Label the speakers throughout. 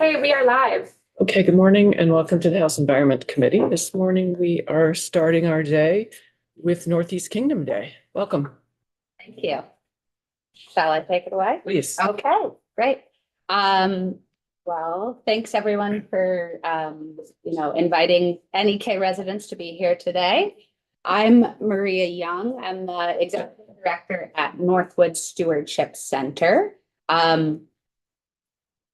Speaker 1: Okay, we are live.
Speaker 2: Okay, good morning and welcome to the House Environment Committee. This morning we are starting our day with Northeast Kingdom Day. Welcome.
Speaker 1: Thank you. Shall I take it away?
Speaker 2: Please.
Speaker 1: Okay, great. Well, thanks everyone for, inviting NEK residents to be here today. I'm Maria Young. I'm the Executive Director at Northwood Stewardship Center.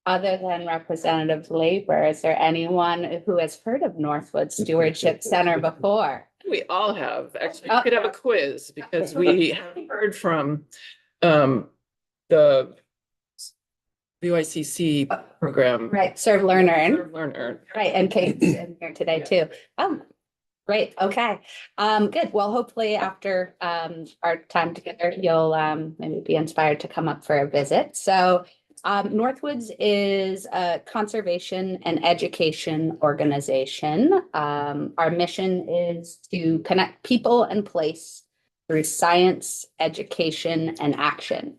Speaker 1: Other than Representative Labor, is there anyone who has heard of Northwood Stewardship Center before?
Speaker 2: We all have. Actually, we could have a quiz because we have heard from the VYCC program.
Speaker 1: Right, Serve, Learn, Earn.
Speaker 2: Serve, Learn, Earn.
Speaker 1: Right, and Kate's in here today too. Oh, great, okay. Good, well, hopefully after our time together, you'll maybe be inspired to come up for a visit. So Northwoods is a conservation and education organization. Our mission is to connect people and place through science, education, and action.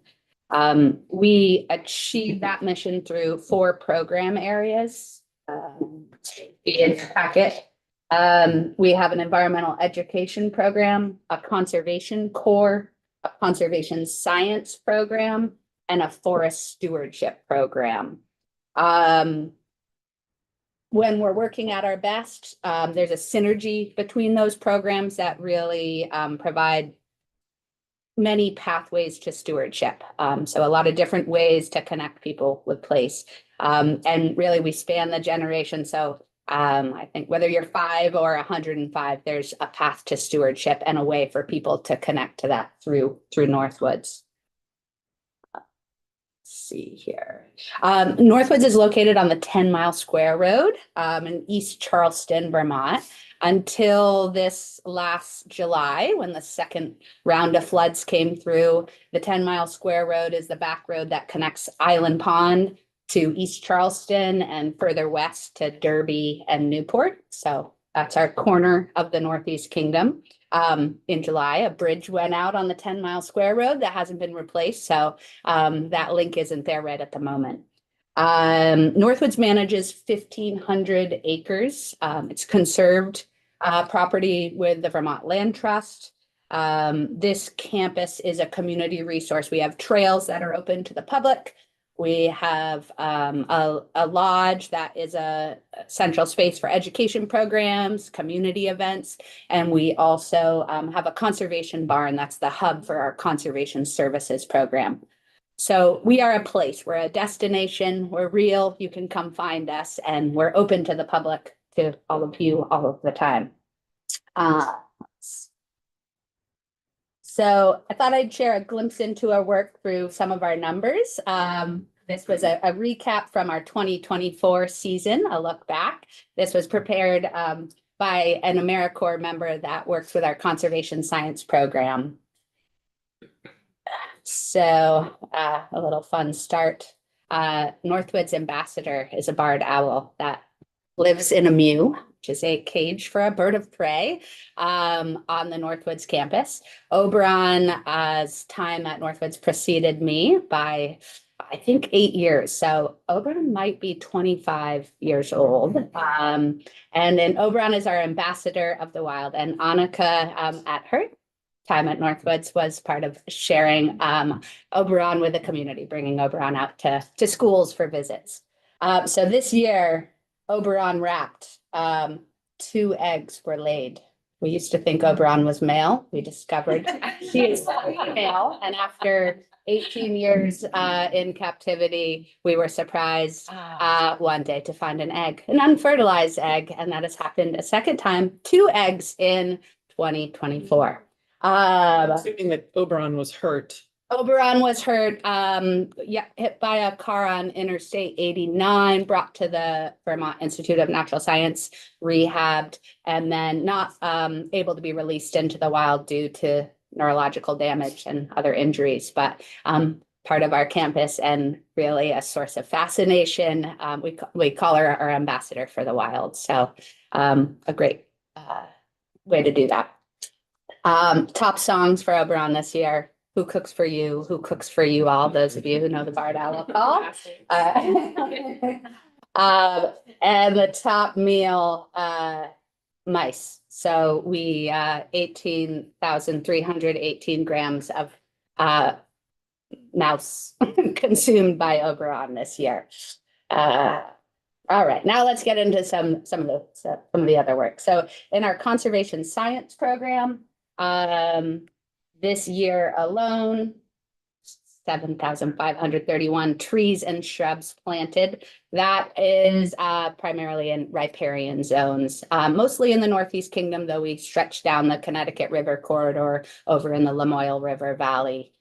Speaker 1: We achieve that mission through 4 program areas. In the packet, we have an environmental education program, a conservation core, a conservation science program, and a forest stewardship program. When we're working at our best, there's a synergy between those programs that really provide many pathways to stewardship. So a lot of different ways to connect people with place. And really we span the generation. So I think whether you're 5 or 105, there's a path to stewardship and a way for people to connect to that through Northwoods. See here. Northwoods is located on the 10 Mile Square Road in East Charleston, Vermont. Until this last July, when the second round of floods came through, the 10 Mile Square Road is the back road that connects Island Pond to East Charleston and further west to Derby and Newport. So that's our corner of the Northeast Kingdom. In July, a bridge went out on the 10 Mile Square Road that hasn't been replaced. So that link isn't there right at the moment. Northwoods manages 1,500 acres. It's conserved property with the Vermont Land Trust. This campus is a community resource. We have trails that are open to the public. We have a lodge that is a central space for education programs, community events, and we also have a conservation barn that's the hub for our conservation services program. So we are a place, we're a destination, we're real, you can come find us, and we're open to the public, to all of you, all of the time. So I thought I'd share a glimpse into our work through some of our numbers. This was a recap from our 2024 season, a look back. This was prepared by an AmeriCorps member that works with our conservation science program. So a little fun start. Northwood's ambassador is a barred owl that lives in a mew, which is a cage for a bird of prey on the Northwoods campus. Oberon's time at Northwoods preceded me by, I think, 8 years. So Oberon might be 25 years old. And then Oberon is our ambassador of the wild. And Annika at her time at Northwoods was part of sharing Oberon with the community, bringing Oberon out to schools for visits. So this year, Oberon wrapped, 2 eggs were laid. We used to think Oberon was male. We discovered she is female. And after 18 years in captivity, we were surprised one day to find an egg, an unfertilized egg. And that has happened a second time, 2 eggs in 2024.
Speaker 2: Assuming that Oberon was hurt.
Speaker 1: Oberon was hurt, hit by a car on Interstate 89, brought to the Vermont Institute of Natural Science, rehabbed, and then not able to be released into the wild due to neurological damage and other injuries, but part of our campus and really a source of fascination. We call her our ambassador for the wild. So a great way to do that. Top songs for Oberon this year. Who Cooks for You? Who Cooks for You All? Those of you who know the Barred Owl Call. And the top meal, mice. So we 18,318 grams of mouse consumed by Oberon this year. All right, now let's get into some of the other work. So in our conservation science program, this year alone, 7,531 trees and shrubs planted. That is primarily in riparian zones, mostly in the Northeast Kingdom, though we stretch down the Connecticut River corridor over in the Lamoille River Valley.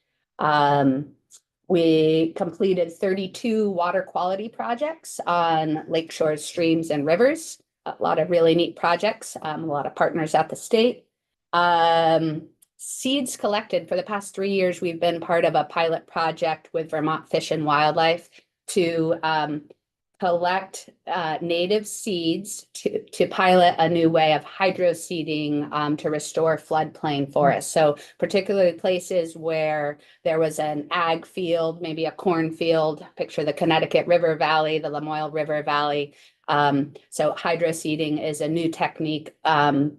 Speaker 1: We completed 32 water quality projects on lakeshore streams and rivers. A lot of really neat projects, a lot of partners at the state. Seeds collected for the past 3 years, we've been part of a pilot project with Vermont Fish and Wildlife to collect native seeds to pilot a new way of hydroseeding to restore floodplain forests. So particularly places where there was an ag field, maybe a cornfield, picture the Connecticut River Valley, the Lamoille River Valley. So hydroseeding is a new technique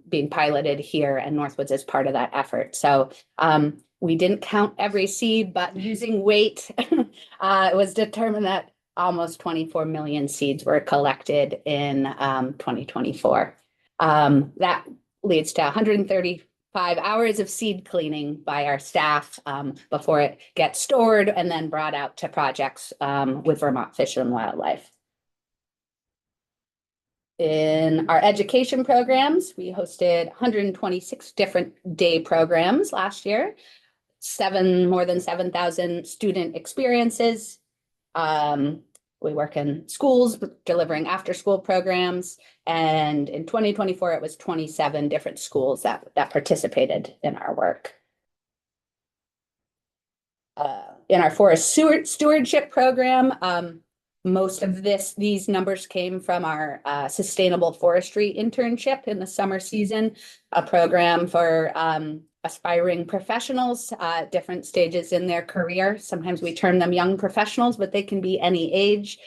Speaker 1: being piloted here, and Northwoods is part of that effort. So we didn't count every seed, but using weight, it was determined that almost 24 million seeds were collected in 2024. That leads to 135 hours of seed cleaning by our staff before it gets stored and then brought out to projects with Vermont Fish and Wildlife. In our education programs, we hosted 126 different day programs last year, more than 7,000 student experiences. We work in schools delivering after-school programs, and in 2024, it was 27 different schools that participated in our work. In our forest stewardship program, most of these numbers came from our sustainable forestry internship in the summer season, a program for aspiring professionals, different stages in their career. Sometimes we term them young professionals, but they can be any age,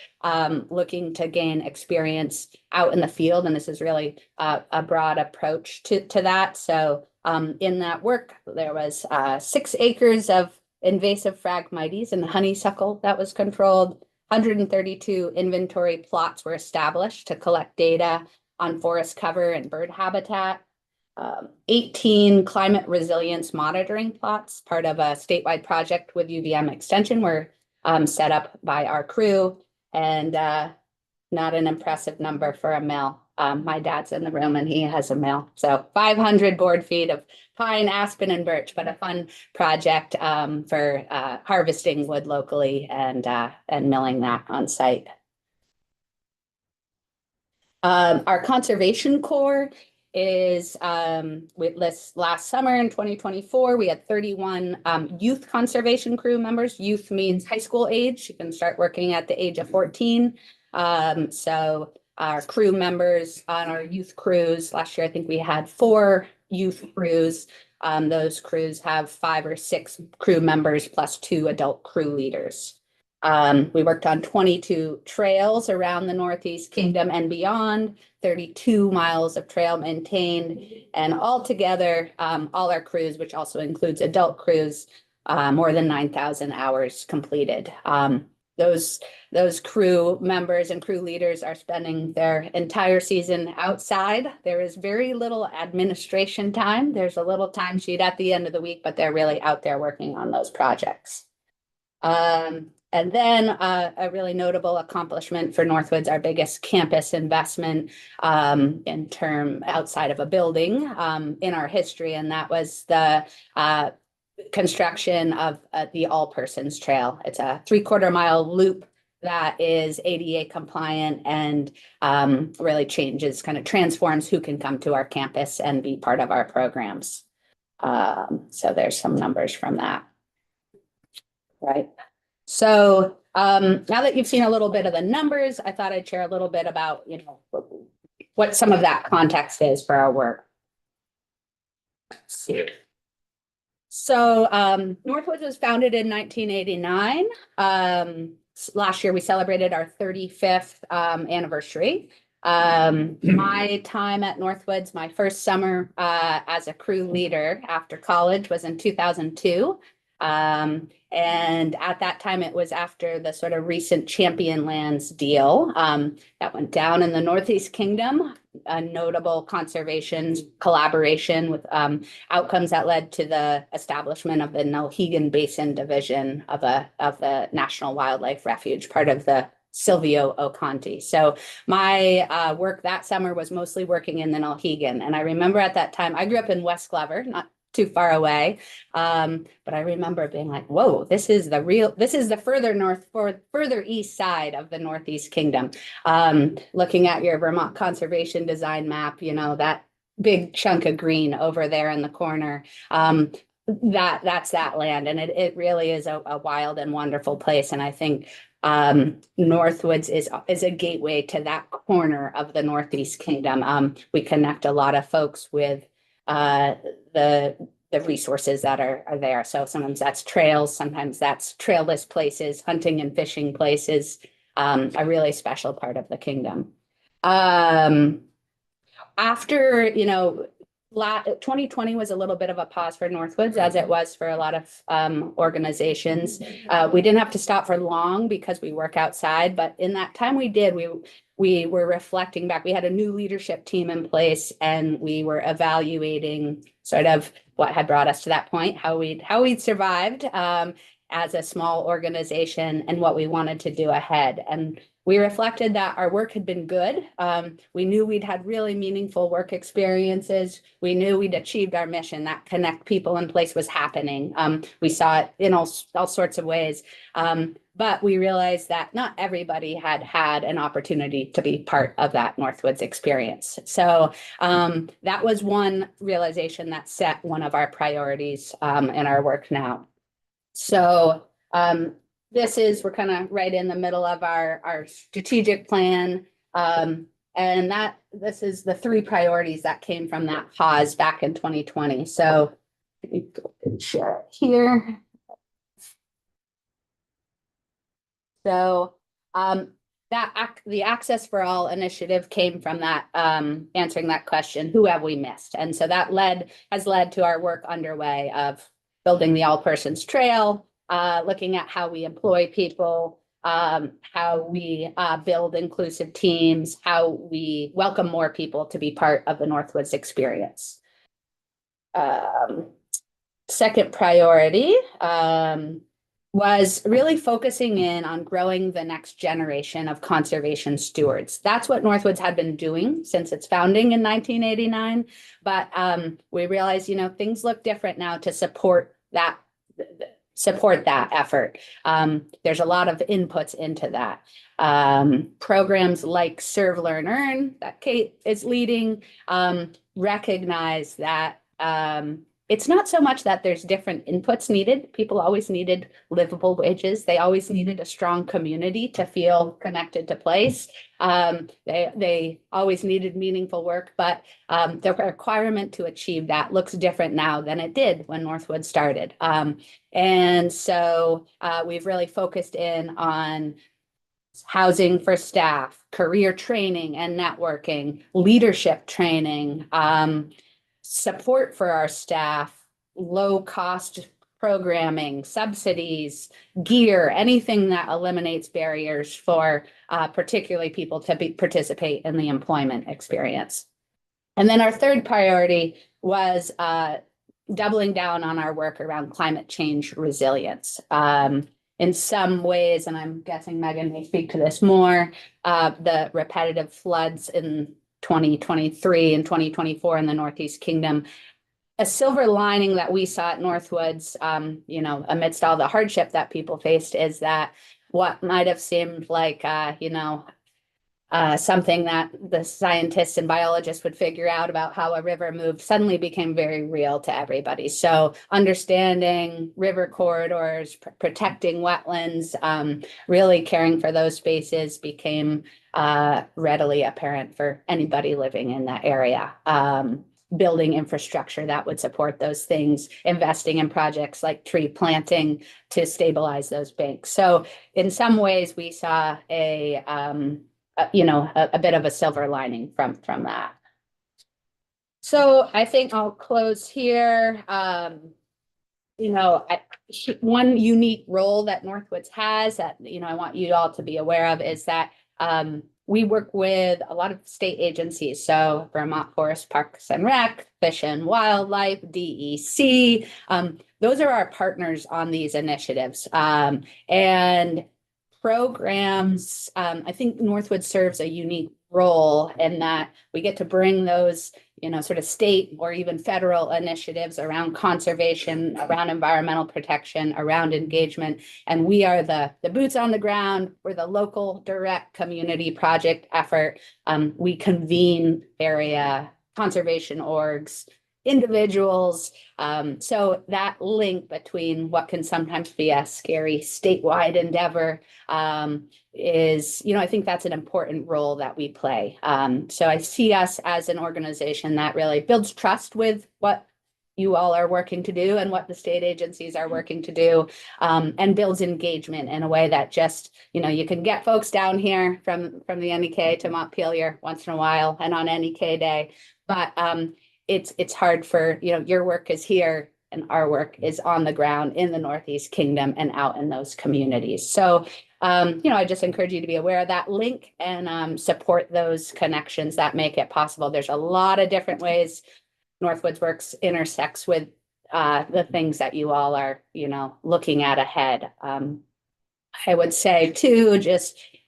Speaker 1: looking to gain experience out in the field. And this is really a broad approach to that. So in that work, there was 6 acres of invasive Phragmites and honeysuckle that was controlled. 132 inventory plots were established to collect data on forest cover and bird habitat. 18 climate resilience monitoring plots, part of a statewide project with UVM Extension, were set up by our crew, and not an impressive number for a mill. My dad's in the room and he has a mill. So 500 board feet of pine, aspen, and birch, but a fun project for harvesting wood locally and milling that on site. Our conservation corps is last summer in 2024, we had 31 youth conservation crew members. Youth means high school age. You can start working at the age of 14. So our crew members on our youth crews, last year I think we had 4 youth crews. Those crews have 5 or 6 crew members plus 2 adult crew leaders. We worked on 22 trails around the Northeast Kingdom and beyond, 32 miles of trail maintained, and altogether, all our crews, which also includes adult crews, more than 9,000 hours completed. Those crew members and crew leaders are spending their entire season outside. There is very little administration time. There's a little timesheet at the end of the week, but they're really out there working on those projects. And then a really notable accomplishment for Northwoods, our biggest campus investment outside of a building in our history, and that was the construction of the All Persons Trail. It's a 3/4 mile loop that is ADA compliant and really transforms who can come to our campus and be part of our programs. So there's some numbers from that. Right. So now that you've seen a little bit of the numbers, I thought I'd share a little bit about, what some of that context is for our work. Let's see. So Northwoods was founded in 1989. last year we celebrated our 35th anniversary. My time at Northwoods, my first summer as a crew leader after college was in 2002. And at that time, it was after the sort of recent Champion Lands deal that went down in the Northeast Kingdom, a notable conservation collaboration with outcomes that led to the establishment of the Nulhegan Basin Division of the National Wildlife Refuge, part of the Silvio O'Conti. So my work that summer was mostly working in the Nulhegan. And I remember at that time, I grew up in West Glover, not too far away. But I remember being like, whoa, this is the further east side of the Northeast Kingdom. Looking at your Vermont Conservation Design map, you know, that big chunk of green over there in the corner. That's that land. And it really is a wild and wonderful place. And I think Northwoods is a gateway to that corner of the Northeast Kingdom. We connect a lot of folks with the resources that are there. So sometimes that's trails, sometimes that's trailless places, hunting and fishing places, a really special part of the kingdom. After, you know, 2020 was a little bit of a pause for Northwoods, as it was for a lot of organizations. We didn't have to stop for long because we work outside, but in that time we did, we were reflecting back. We had a new leadership team in place, and we were evaluating sort of what had brought us to that point, how we'd survived as a small organization, and what we wanted to do ahead. And we reflected that our work had been good. We knew we'd had really meaningful work experiences. We knew we'd achieved our mission, that connect people in place was happening. We saw it in all sorts of ways. But we realized that not everybody had had an opportunity to be part of that Northwoods experience. So that was one realization that set one of our priorities in our work now. So we're kind of right in the middle of our strategic plan. And this is the 3 priorities that came from that pause back in 2020. So let me go and share it here. So the Access for All initiative came from that, answering that question, who have we missed? And so that has led to our work underway of building the All Persons Trail, looking at how we employ people, how we build inclusive teams, how we welcome more people to be part of the Northwoods experience. Second priority was really focusing in on growing the next generation of conservation stewards. That's what Northwoods had been doing since its founding in 1989. But we realized, you know, things look different now to support that effort. There's a lot of inputs into that. Programs like Serve, Learn, Earn that Kate is leading recognize that it's not so much that there's different inputs needed. People always needed livable wages. They always needed a strong community to feel connected to place. They always needed meaningful work, but the requirement to achieve that looks different now than it did when Northwood started. And so we've really focused in on housing for staff, career training and networking, leadership training, support for our staff, low-cost programming, subsidies, gear, anything that eliminates barriers for particularly people to participate in the employment experience. And then our third priority was doubling down on our work around climate change resilience. In some ways, and I'm guessing Megan may speak to this more, the repetitive floods in 2023 and 2024 in the Northeast Kingdom. A silver lining that we saw at Northwoods, you know, amidst all the hardship that people faced, is that what might have seemed like, something that the scientists and biologists would figure out about how a river moved suddenly became very real to everybody. So understanding river corridors, protecting wetlands, really caring for those spaces became readily apparent for anybody living in that area. building infrastructure that would support those things, investing in projects like tree planting to stabilize those banks. So in some ways, we saw a bit of a silver lining from that. So I think I'll close here. One unique role that Northwoods has that, I want you all to be aware of is that we work with a lot of state agencies. So Vermont Forest Parks and Rec, Fish and Wildlife, DEC. Those are our partners on these initiatives. And programs, I think Northwood serves a unique role in that we get to bring those, sort of state or even federal initiatives around conservation, around environmental protection, around engagement. And we are the boots on the ground. We're the local direct community project effort. We convene area conservation orgs, individuals. So that link between what can sometimes be a scary statewide endeavor is, I think that's an important role that we play. So I see us as an organization that really builds trust with what you all are working to do and what the state agencies are working to do, and builds engagement in a way that just, you can get folks down here from the NEK to Montpelier once in a while and on NEK Day. But it's hard for, your work is here and our work is on the ground in the Northeast Kingdom and out in those communities. So, I just encourage you to be aware of that link and support those connections that make it possible. There's a lot of different ways Northwoods Works intersects with the things that you all are, looking at ahead. I would say too,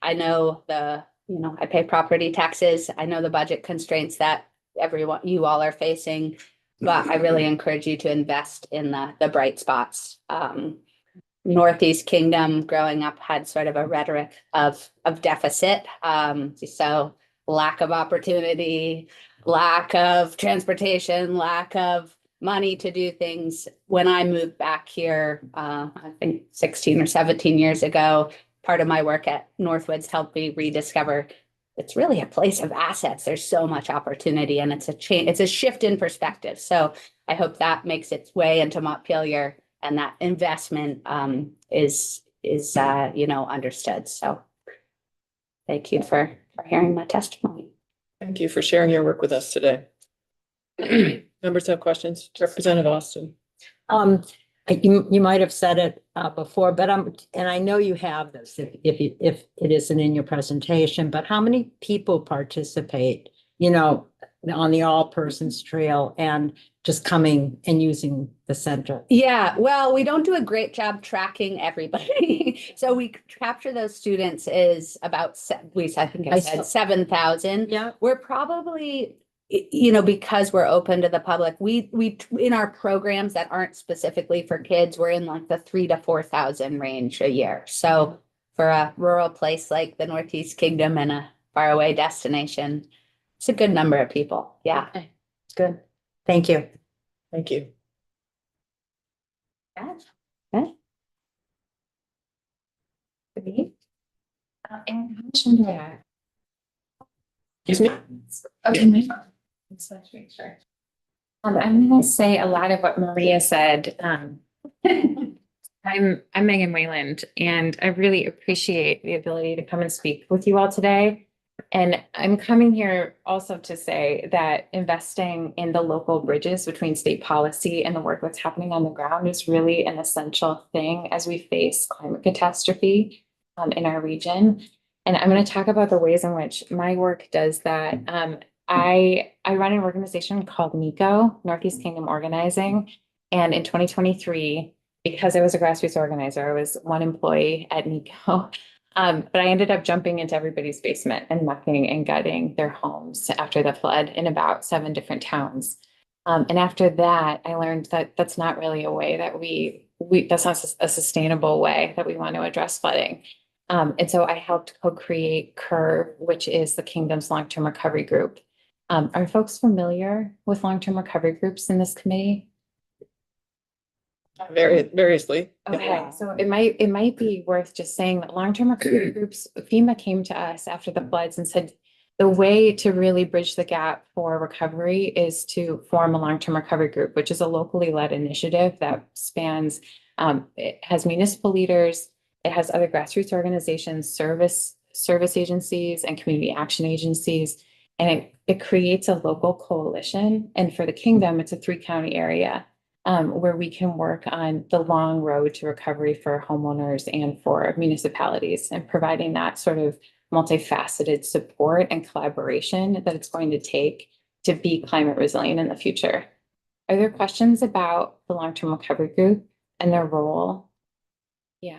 Speaker 1: I know I pay property taxes. I know the budget constraints that you all are facing, but I really encourage you to invest in the bright spots. Northeast Kingdom growing up had sort of a rhetoric of deficit. So lack of opportunity, lack of transportation, lack of money to do things. When I moved back here, I think 16 or 17 years ago, part of my work at Northwoods helped me rediscover it's really a place of assets. There's so much opportunity and it's a shift in perspective. So I hope that makes its way into Montpelier and that investment is understood. So thank you for hearing my testimony.
Speaker 2: Thank you for sharing your work with us today. Members have questions? Representative Austin.
Speaker 3: You might have said it before, but and I know you have this if it isn't in your presentation, but how many people participate, on the all persons trail and just coming and using the center?
Speaker 1: Yeah, well, we don't do a great job tracking everybody. So we capture those students is about, I think I said 7,000.
Speaker 3: Yeah.
Speaker 1: We're probably, because we're open to the public, we in our programs that aren't specifically for kids, we're in like the 3,000 to 4,000 range a year. So for a rural place like the Northeast Kingdom and a faraway destination, it's a good number of people. Yeah.
Speaker 3: Okay. It's good. Thank you.
Speaker 2: Thank you.
Speaker 1: Okay.
Speaker 2: Excuse me?
Speaker 4: Okay. I'm going to say a lot of what Maria said. I'm Megan Wayland, and I really appreciate the ability to come and speak with you all today. And I'm coming here also to say that investing in the local bridges between state policy and the work that's happening on the ground is really an essential thing as we face climate catastrophe in our region. And I'm going to talk about the ways in which my work does that. I run an organization called NECO, Northeast Kingdom Organizing. And in 2023, because I was a grassroots organizer, I was one employee at NECO. But I ended up jumping into everybody's basement and mucking and gutting their homes after the flood in about 7 different towns. And after that, I learned that that's not really a way that that's not a sustainable way that we want to address flooding. And so I helped co-create CURV, which is the Kingdom's long-term recovery group. Are folks familiar with long-term recovery groups in this committee?
Speaker 2: Variously.
Speaker 4: Okay,
Speaker 3: Yeah.
Speaker 4: so it might be worth just saying that long-term recovery groups, FEMA came to us after the floods and said, the way to really bridge the gap for recovery is to form a long-term recovery group, which is a locally led initiative that spans, it has municipal leaders, it has other grassroots organizations, service agencies, and community action agencies. And it creates a local coalition. And for the kingdom, it's a 3-county area where we can work on the long road to recovery for homeowners and for municipalities, and providing that sort of multifaceted support and collaboration that it's going to take to be climate resilient in the future. Are there questions about the long-term recovery group and their role? Yeah.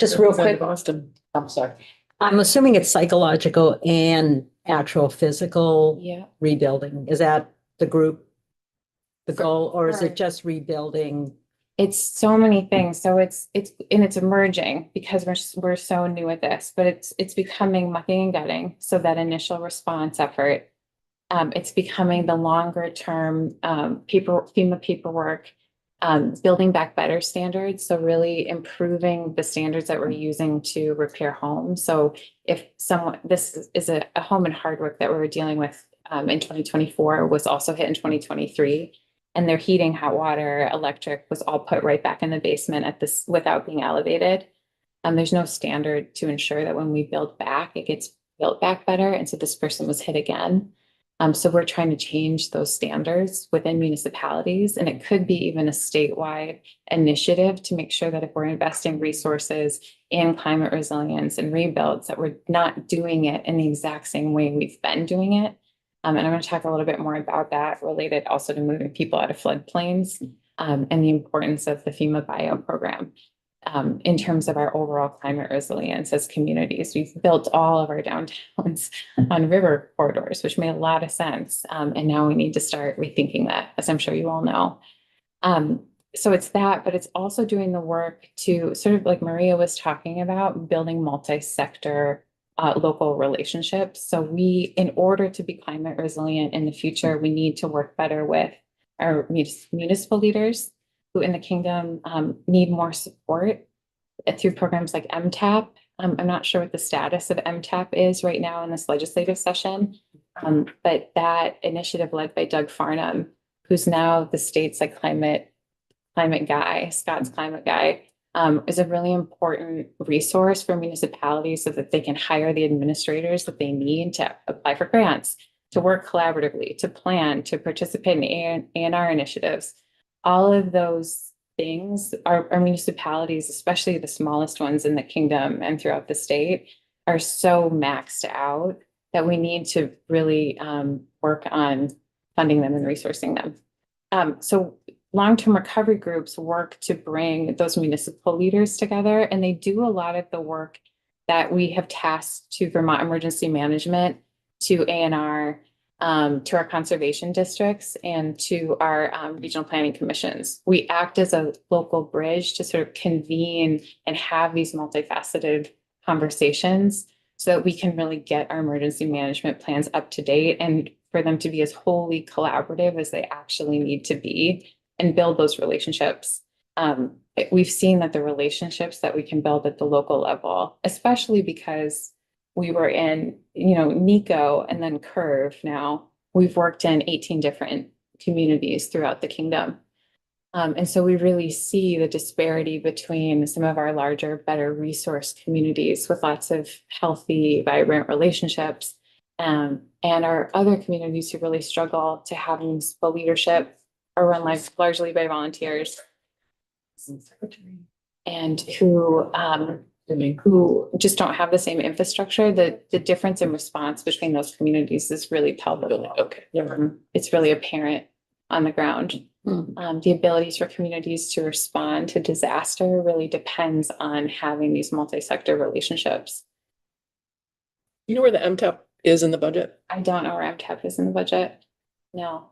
Speaker 3: Just real
Speaker 2: Representative
Speaker 3: quick,
Speaker 2: Austin.
Speaker 3: I'm sorry. I'm assuming it's psychological and actual physical
Speaker 4: Yeah.
Speaker 3: rebuilding. Is that the group? The
Speaker 4: For-
Speaker 3: goal, or is
Speaker 4: for-
Speaker 3: it just rebuilding?
Speaker 4: It's so many things. So it's emerging because we're so new at this, but it's becoming mucking and gutting. So that initial response effort, it's becoming the longer term FEMA paperwork, building back better standards. So really improving the standards that we're using to repair homes. So if someone, this is a home in Hardwick that we were dealing with in 2024, was also hit in 2023. And their heating, hot water, electric was all put right back in the basement at this without being elevated. There's no standard to ensure that when we build back, it gets built back better. And so this person was hit again. So we're trying to change those standards within municipalities, and it could be even a statewide initiative to make sure that if we're investing resources in climate resilience and rebuilds, that we're not doing it in the exact same way we've been doing it. And I'm going to talk a little bit more about that related also to moving people out of floodplains, and the importance of the FEMA bio program. In terms of our overall climate resilience as communities, we've built all of our downtowns on river corridors, which made a lot of sense. And now we need to start rethinking that, as I'm sure you all know. So it's that, but it's also doing the work to sort of like Maria was talking about, building multi-sector local relationships. So we, in order to be climate resilient in the future, we need to work better with our municipal leaders who in the kingdom need more support through programs like MTAP. I'm not sure what the status of MTAP is right now in this legislative session, but that initiative led by Doug Farnham, who's now the state's like climate guy, Scott's climate guy, is a really important resource for municipalities so that they can hire the administrators that they need to apply for grants, to work collaboratively, to plan, to participate in A&R initiatives. All of those things our municipalities, especially the smallest ones in the kingdom and throughout the state, are so maxed out that we need to really work on funding them and resourcing them. So long-term recovery groups work to bring those municipal leaders together, and they do a lot of the work that we have tasked to Vermont Emergency Management, to A&R, to our conservation districts, and to our regional planning commissions. We act as a local bridge to sort of convene and have these multifaceted conversations so that we can really get our emergency management plans up to date and for them to be as wholly collaborative as they actually need to be, and build those relationships. We've seen that the relationships that we can build at the local level, especially because we were in, NECO and then Curve now, we've worked in 18 different communities throughout the kingdom. And so we really see the disparity between some of our larger, better resource communities with lots of healthy, vibrant relationships, and our other communities who really struggle to have municipal leadership are run largely by volunteers and who just don't have the same infrastructure. The difference in response between those communities is really palpable.
Speaker 2: Okay.
Speaker 4: It's really apparent on the ground. The abilities for communities to respond to disaster really depends on having these multi-sector relationships.
Speaker 2: You know where the MTAP is in the budget?
Speaker 4: I don't know where MTAP is in the budget. No.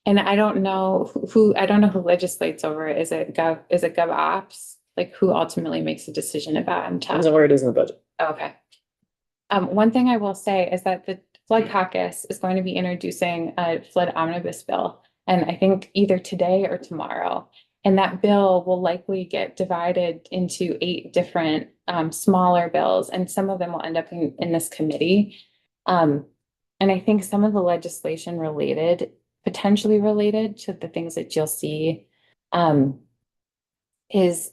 Speaker 4: And I don't know who legislates over it. Is it GovOps? Like who ultimately makes the decision about
Speaker 2: I
Speaker 4: MTAP?
Speaker 2: don't know where it is in the budget.
Speaker 4: Okay. One thing I will say is that the Flood Caucus is going to be introducing a flood omnibus bill, and I think either today or tomorrow. And that bill will likely get divided into 8 different smaller bills, and some of them will end up in this committee. And I think some of the legislation related, potentially related to the things that you'll see, is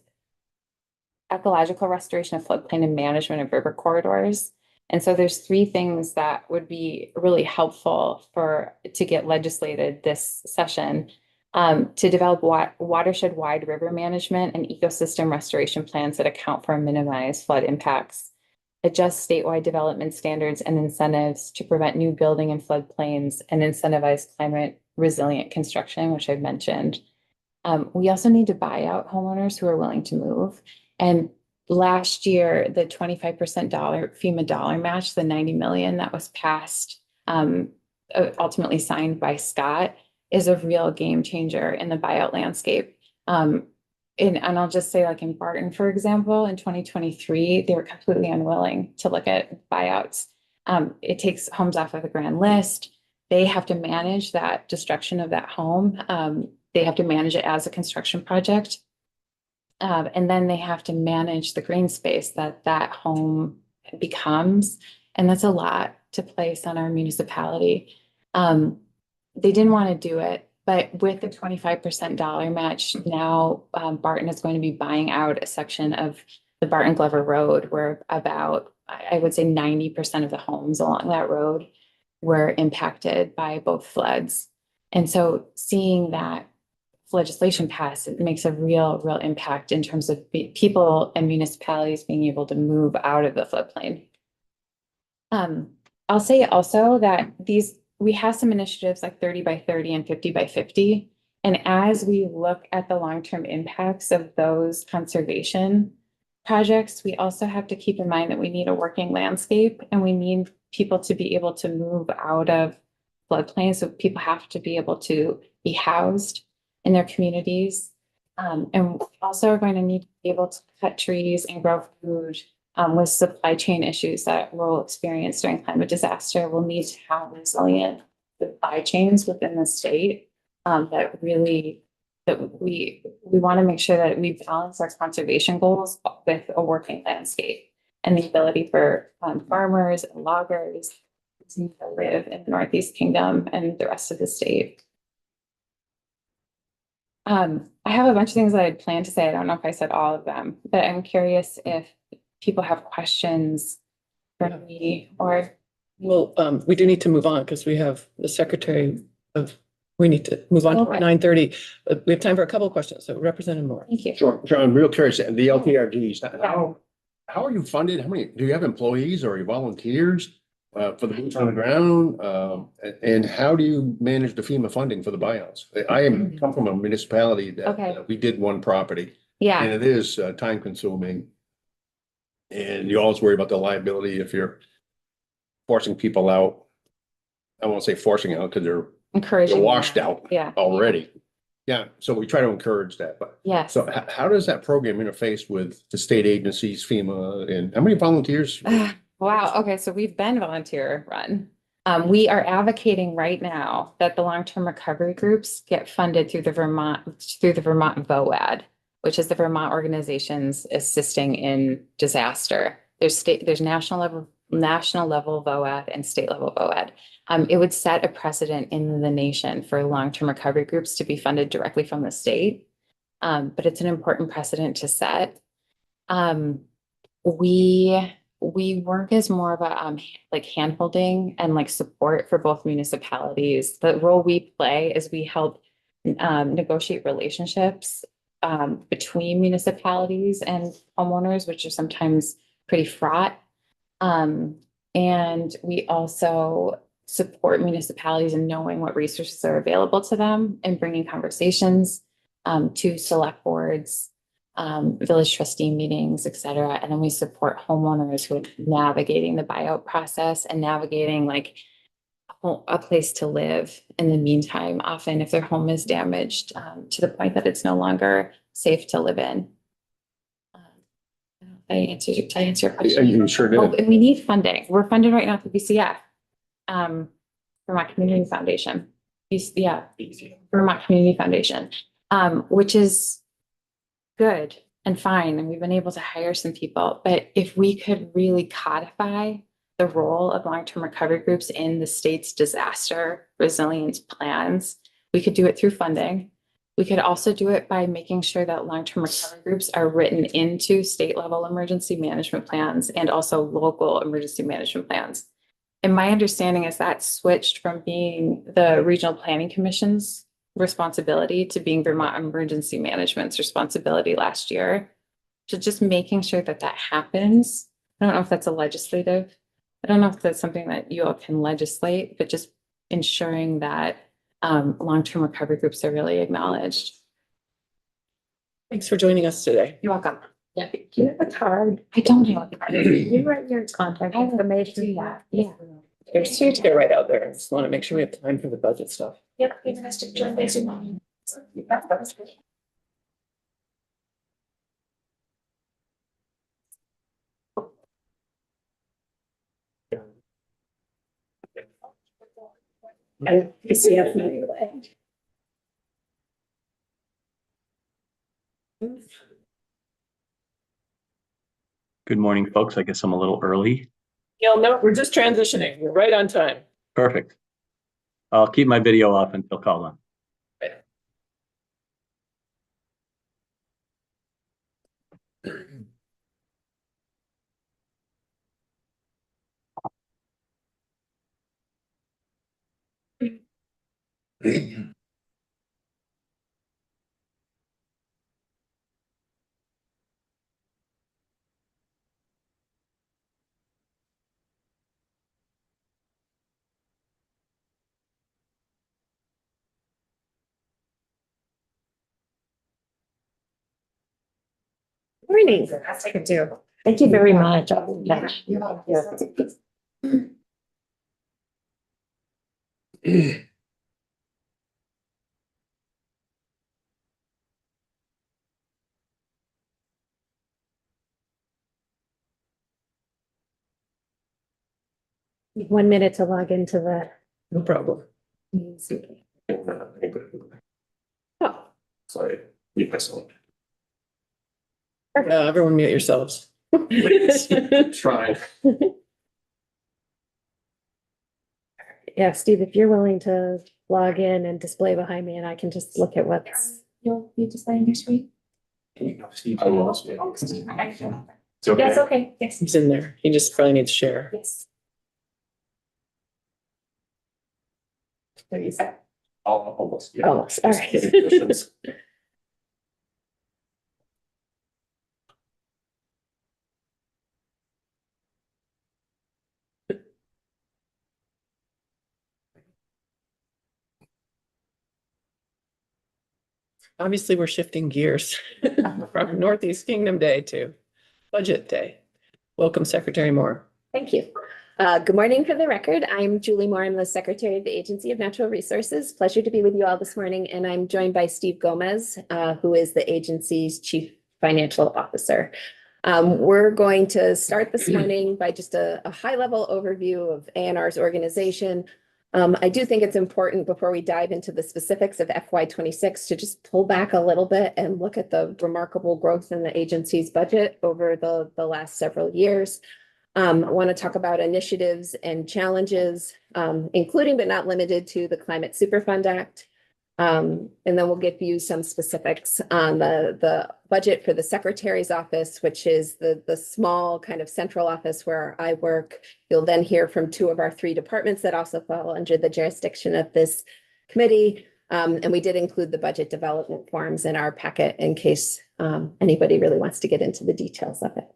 Speaker 4: ecological restoration of floodplain and management of river corridors. And so there's three things that would be really helpful to get legislated this session. To develop watershed-wide river management and ecosystem restoration plans that account for and minimize flood impacts. Adjust statewide development standards and incentives to prevent new building in floodplains and incentivize climate resilient construction, which I've mentioned. We also need to buy out homeowners who are willing to move. And last year, the 25% FEMA dollar match, the 90 million that was passed, ultimately signed by Scott, is a real game changer in the buyout landscape. And I'll just say, like in Barton, for example, in 2023, they were completely unwilling to look at buyouts. It takes homes off of the grand list. They have to manage that destruction of that home. They have to manage it as a construction project. And then they have to manage the green space that home becomes. And that's a lot to place on our municipality. They didn't want to do it, but with the 25% dollar match, now Barton is going to be buying out a section of the Barton Glover Road where about, I would say 90% of the homes along that road were impacted by both floods. And so seeing that legislation pass, it makes a real impact in terms of people and municipalities being able to move out of the floodplain. I'll say also that we have some initiatives like 30 by 30 and 50 by 50. And as we look at the long-term impacts of those conservation projects, we also have to keep in mind that we need a working landscape and we need people to be able to move out of floodplains. So people have to be able to be housed in their communities. And we also are going to need to be able to cut trees and grow food with supply chain issues that we'll experience during climate disaster. We'll need to have resilient supply chains within the state that we want to make sure that we balance our conservation goals with a working landscape and the ability for farmers and loggers to live in the Northeast Kingdom and the rest of the state. I have a bunch of things that I'd planned to say. I don't know if I said all of them, but I'm curious if people have questions for me or.
Speaker 2: Well, we do need to move on because we have the we need to move on to
Speaker 4: Okay.
Speaker 2: 9:30. We have time for a couple of questions. So Representative Moore.
Speaker 4: Thank you.
Speaker 5: Sure, I'm real curious, the LTRGs, how are you funded? How many, do you have employees or are you volunteers? For the boots on the ground, and how do you manage the FEMA funding for the buyouts? Come from a municipality
Speaker 4: Okay.
Speaker 5: that we did one property,
Speaker 4: Yeah.
Speaker 5: and it is time consuming. And you always worry about the liability if you're forcing people out. I won't say forcing out because they're
Speaker 4: Encouraging.
Speaker 5: washed out
Speaker 4: Yeah.
Speaker 5: already. Yeah, so we try to encourage that, but
Speaker 4: Yes.
Speaker 5: so how does that program interface with the state agencies, FEMA, and how many volunteers?
Speaker 4: Wow. Okay. So we've been volunteer run. We are advocating right now that the long-term recovery groups get funded through the Vermont VOAD, which is the Vermont Organizations Assisting in Disaster. There's national level VOAD and state level VOAD. It would set a precedent in the nation for long-term recovery groups to be funded directly from the state. But it's an important precedent to set. We work as more of a like handholding and like support for both municipalities. The role we play is we help negotiate relationships between municipalities and homeowners, which are sometimes pretty fraught. And we also support municipalities in knowing what resources are available to them and bringing conversations to select boards, village trustee meetings, et cetera. And then we support homeowners who are navigating the buyout process and navigating like a place to live in the meantime, often if their home is damaged to the point that it's no longer safe to live in. I answer your question.
Speaker 5: You sure
Speaker 4: Oh,
Speaker 5: did.
Speaker 4: and we need funding. We're funded right now through BCF, Vermont Community Foundation. Vermont Community Foundation, which is good and fine. And we've been able to hire some people, but if we could really codify the role of long-term recovery groups in the state's disaster resilience plans. We could do it through funding. We could also do it by making sure that long-term recovery groups are written into state level emergency management plans and also local emergency management plans. And my understanding is that switched from being the regional planning commission's responsibility to being Vermont Emergency Management's responsibility last year. So just making sure that that happens. I don't know if that's a legislative, I don't know if that's something that you all can legislate, but just ensuring that long-term recovery groups are really acknowledged.
Speaker 2: Thanks for joining us today.
Speaker 4: You're welcome.
Speaker 3: Yeah. Do you have a card?
Speaker 4: I don't know.
Speaker 3: You write your contact information.
Speaker 4: Yeah.
Speaker 2: There's two to go right out there. I just want to make sure we have time for the budget stuff.
Speaker 4: Yep. Interesting. Join basic.
Speaker 6: Good morning, folks. I guess I'm a little early.
Speaker 2: Gail, no, we're just transitioning. We're right on time.
Speaker 6: Perfect. I'll keep my video off until call on.
Speaker 3: Morning. Thank you very much.
Speaker 7: One minute to log into the.
Speaker 2: No problem.
Speaker 7: Oh,
Speaker 5: Sorry.
Speaker 2: Everyone mute yourselves.
Speaker 5: Try.
Speaker 7: yeah, Steve, if you're willing to log in and display behind me and I can just look at what's.
Speaker 4: You'll be displaying your screen?
Speaker 5: I will. It's okay.
Speaker 4: Yes, okay. Yes.
Speaker 2: He's in there. He just probably needs to share.
Speaker 4: Yes.
Speaker 5: Almost. yeah.
Speaker 7: Almost, all right.
Speaker 5: Any questions?
Speaker 2: Obviously, we're shifting gears from Northeast Kingdom Day to Budget Day. Welcome, Secretary Moore.
Speaker 7: Thank you. Good morning. For the record, I'm Julie Moore. I'm the Secretary of the Agency of Natural Resources. Pleasure to be with you all this morning. And I'm joined by Steve Gomez, who is the agency's Chief Financial Officer. We're going to start this morning by just a high-level overview of ANR's organization. I do think it's important before we dive into the specifics of FY26 to just pull back a little bit and look at the remarkable growth in the agency's budget over the last several years. I want to talk about initiatives and challenges, including but not limited to the Climate Superfund Act. And then we'll give you some specifics on the budget for the Secretary's office, which is the small kind of central office where I work. You'll then hear from two of our three departments that also fall under the jurisdiction of this committee. And we did include the budget development forms in our packet in case anybody really wants to get into the details of it.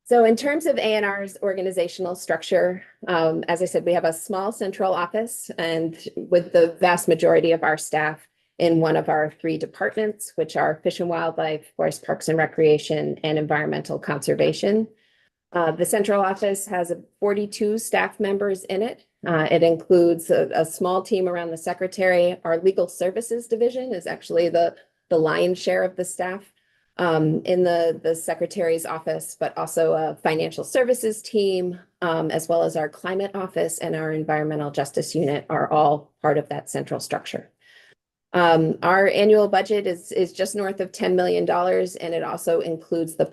Speaker 7: So in terms of ANR's organizational structure, as I said, we have a small central office and with the vast majority of our staff in one of our three departments, which are Fish and Wildlife, Forest Parks and Recreation, and Environmental Conservation. The central office has 42 staff members in it. It includes a small team around the secretary. Our legal services division is actually the lion's share of the staff in the secretary's office, but also a financial services team, as well as our climate office and our environmental justice unit are all part of that central structure. Our annual budget is just north of $10 million, and it also includes the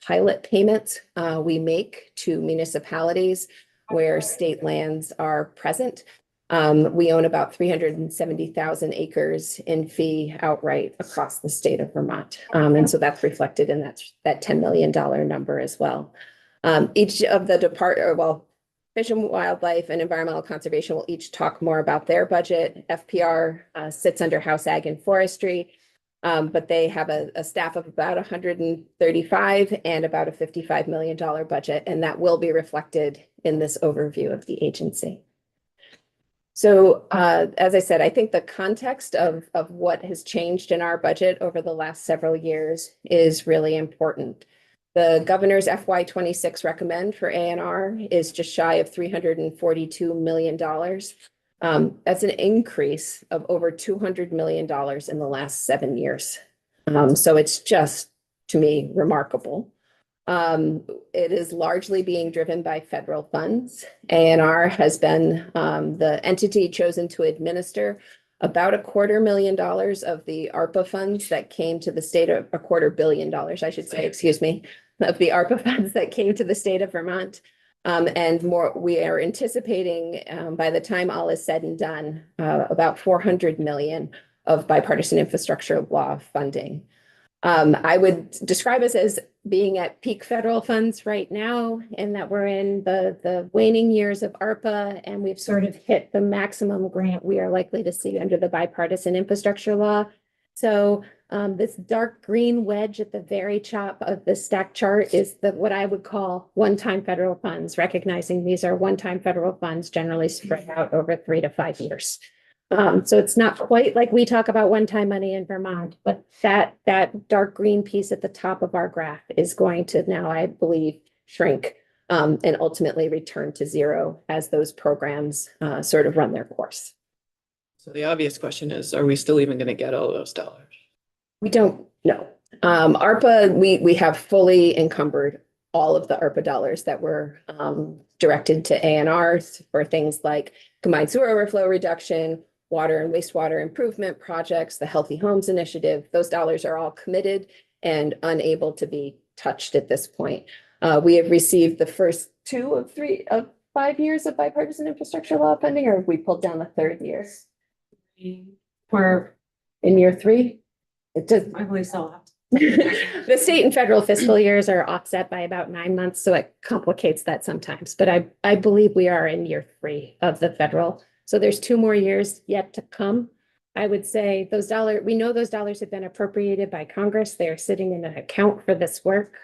Speaker 7: pilot payments we make to municipalities where state lands are present. We own about 370,000 acres in fee outright across the state of Vermont. And so that's reflected in that $10 million number as well. Each of the Fish and Wildlife and Environmental Conservation will each talk more about their budget. FPR sits under House Ag and Forestry, but they have a staff of about 135 and about a $55 million budget, and that will be reflected in this overview of the agency. So as I said, I think the context of what has changed in our budget over the last several years is really important. The governor's FY26 recommend for ANR is just shy of $342 million. That's an increase of over $200 million in the last 7 years. So it's just, to me, remarkable. It is largely being driven by federal funds. ANR has been the entity chosen to administer about $250,000 of the ARPA funds that came to the state of $250 million, I should say, excuse me, of the ARPA funds that came to the state of Vermont. And more, we are anticipating by the time all is said and done, about $400 million of bipartisan infrastructure law funding. I would describe us as being at peak federal funds right now, and that we're in the waning years of ARPA, and we've sort of hit the maximum grant we are likely to see under the bipartisan infrastructure law. So this dark green wedge at the very top of the stack chart is what I would call one-time federal funds, recognizing these are one-time federal funds generally spread out over 3 to 5 years. So it's not quite like we talk about one-time money in Vermont, but that dark green piece at the top of our graph is going to now, I believe, shrink and ultimately return to zero as those programs sort of run their course.
Speaker 2: So the obvious question is, are we still even going to get all those dollars?
Speaker 7: We don't know. ARPA, we have fully encumbered all of the ARPA dollars that were directed to ANR for things like combined sewer overflow reduction, water and wastewater improvement projects, the Healthy Homes Initiative. Those dollars are all committed and unable to be touched at this point. We have received the first 2 of 5 years of bipartisan infrastructure law funding, or have we pulled down the 3rd year? We're in year 3. It does.
Speaker 8: I believe so.
Speaker 7: The state and federal fiscal years are offset by about 9 months, so it complicates that sometimes. But I believe we are in year 3 of the federal. So there's 2 more years yet to come. I would say we know those dollars have been appropriated by Congress. They are sitting in an account for this work,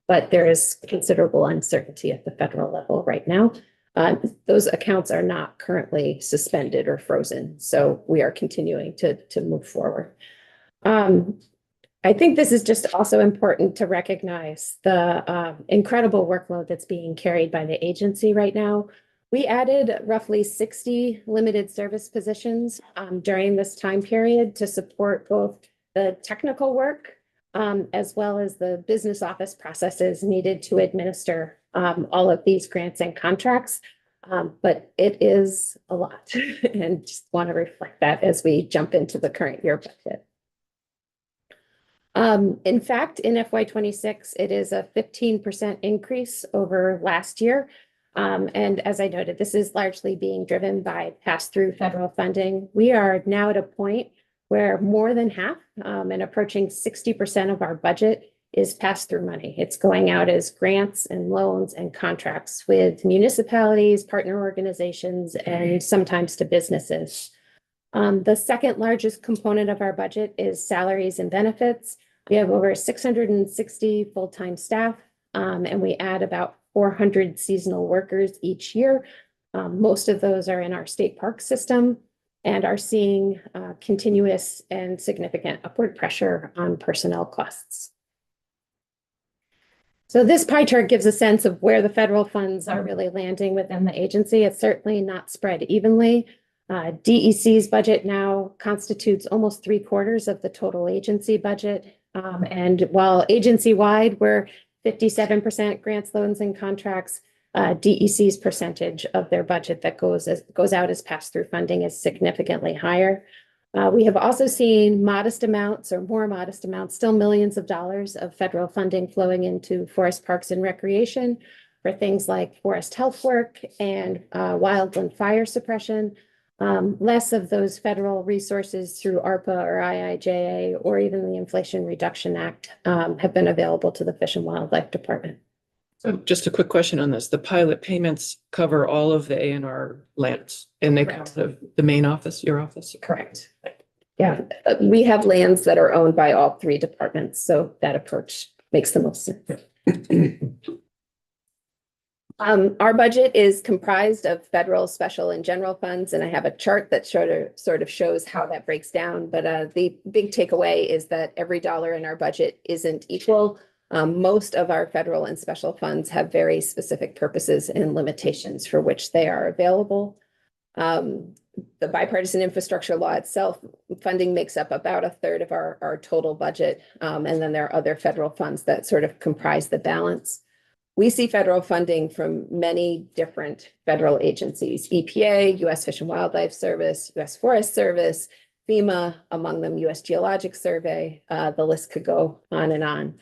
Speaker 7: but there is considerable uncertainty at the federal level right now. Those accounts are not currently suspended or frozen, so we are continuing to move forward. I think this is just also important to recognize the incredible workload that's being carried by the agency right now. We added roughly 60 limited service positions during this time period to support both the technical work as well as the business office processes needed to administer all of these grants and contracts. But it is a lot and just want to reflect that as we jump into the current year budget. In fact, in FY26, it is a 15% increase over last year. And as I noted, this is largely being driven by pass-through federal funding. We are now at a point where more than half and approaching 60% of our budget is pass-through money. It's going out as grants and loans and contracts with municipalities, partner organizations, and sometimes to businesses. The second largest component of our budget is salaries and benefits. We have over 660 full-time staff, and we add about 400 seasonal workers each year. Most of those are in our state park system and are seeing continuous and significant upward pressure on personnel costs. So this pie chart gives a sense of where the federal funds are really landing within the agency. It's certainly not spread evenly. DEC's budget now constitutes almost 3/4 of the total agency budget. And while agency-wide, we're 57% grants, loans, and contracts, DEC's percentage of their budget that goes out as pass-through funding is significantly higher. We have also seen modest amounts or more modest amounts, still millions of dollars of federal funding flowing into forest parks and recreation for things like forest health work and wildland fire suppression. Less of those federal resources through ARPA or IIJA or even the Inflation Reduction Act have been available to the Fish and Wildlife Department.
Speaker 2: So just a quick question on this. The pilot payments cover all of the ANR lands and they come
Speaker 7: Correct.
Speaker 2: out of the main office, your office?
Speaker 7: Correct. Yeah, we have lands that are owned by all three departments, so that approach makes the most sense. Our budget is comprised of federal, special, and general funds, and I have a chart that sort of shows how that breaks down. But the big takeaway is that every dollar in our budget isn't equal. Most of our federal and special funds have very specific purposes and limitations for which they are available. The bipartisan infrastructure law itself, funding makes up about a third of our total budget. And then there are other federal funds that sort of comprise the balance. We see federal funding from many different federal agencies, EPA, U.S. Fish and Wildlife Service, U.S. Forest Service, FEMA, among them U.S. Geologic Survey. The list could go on and on.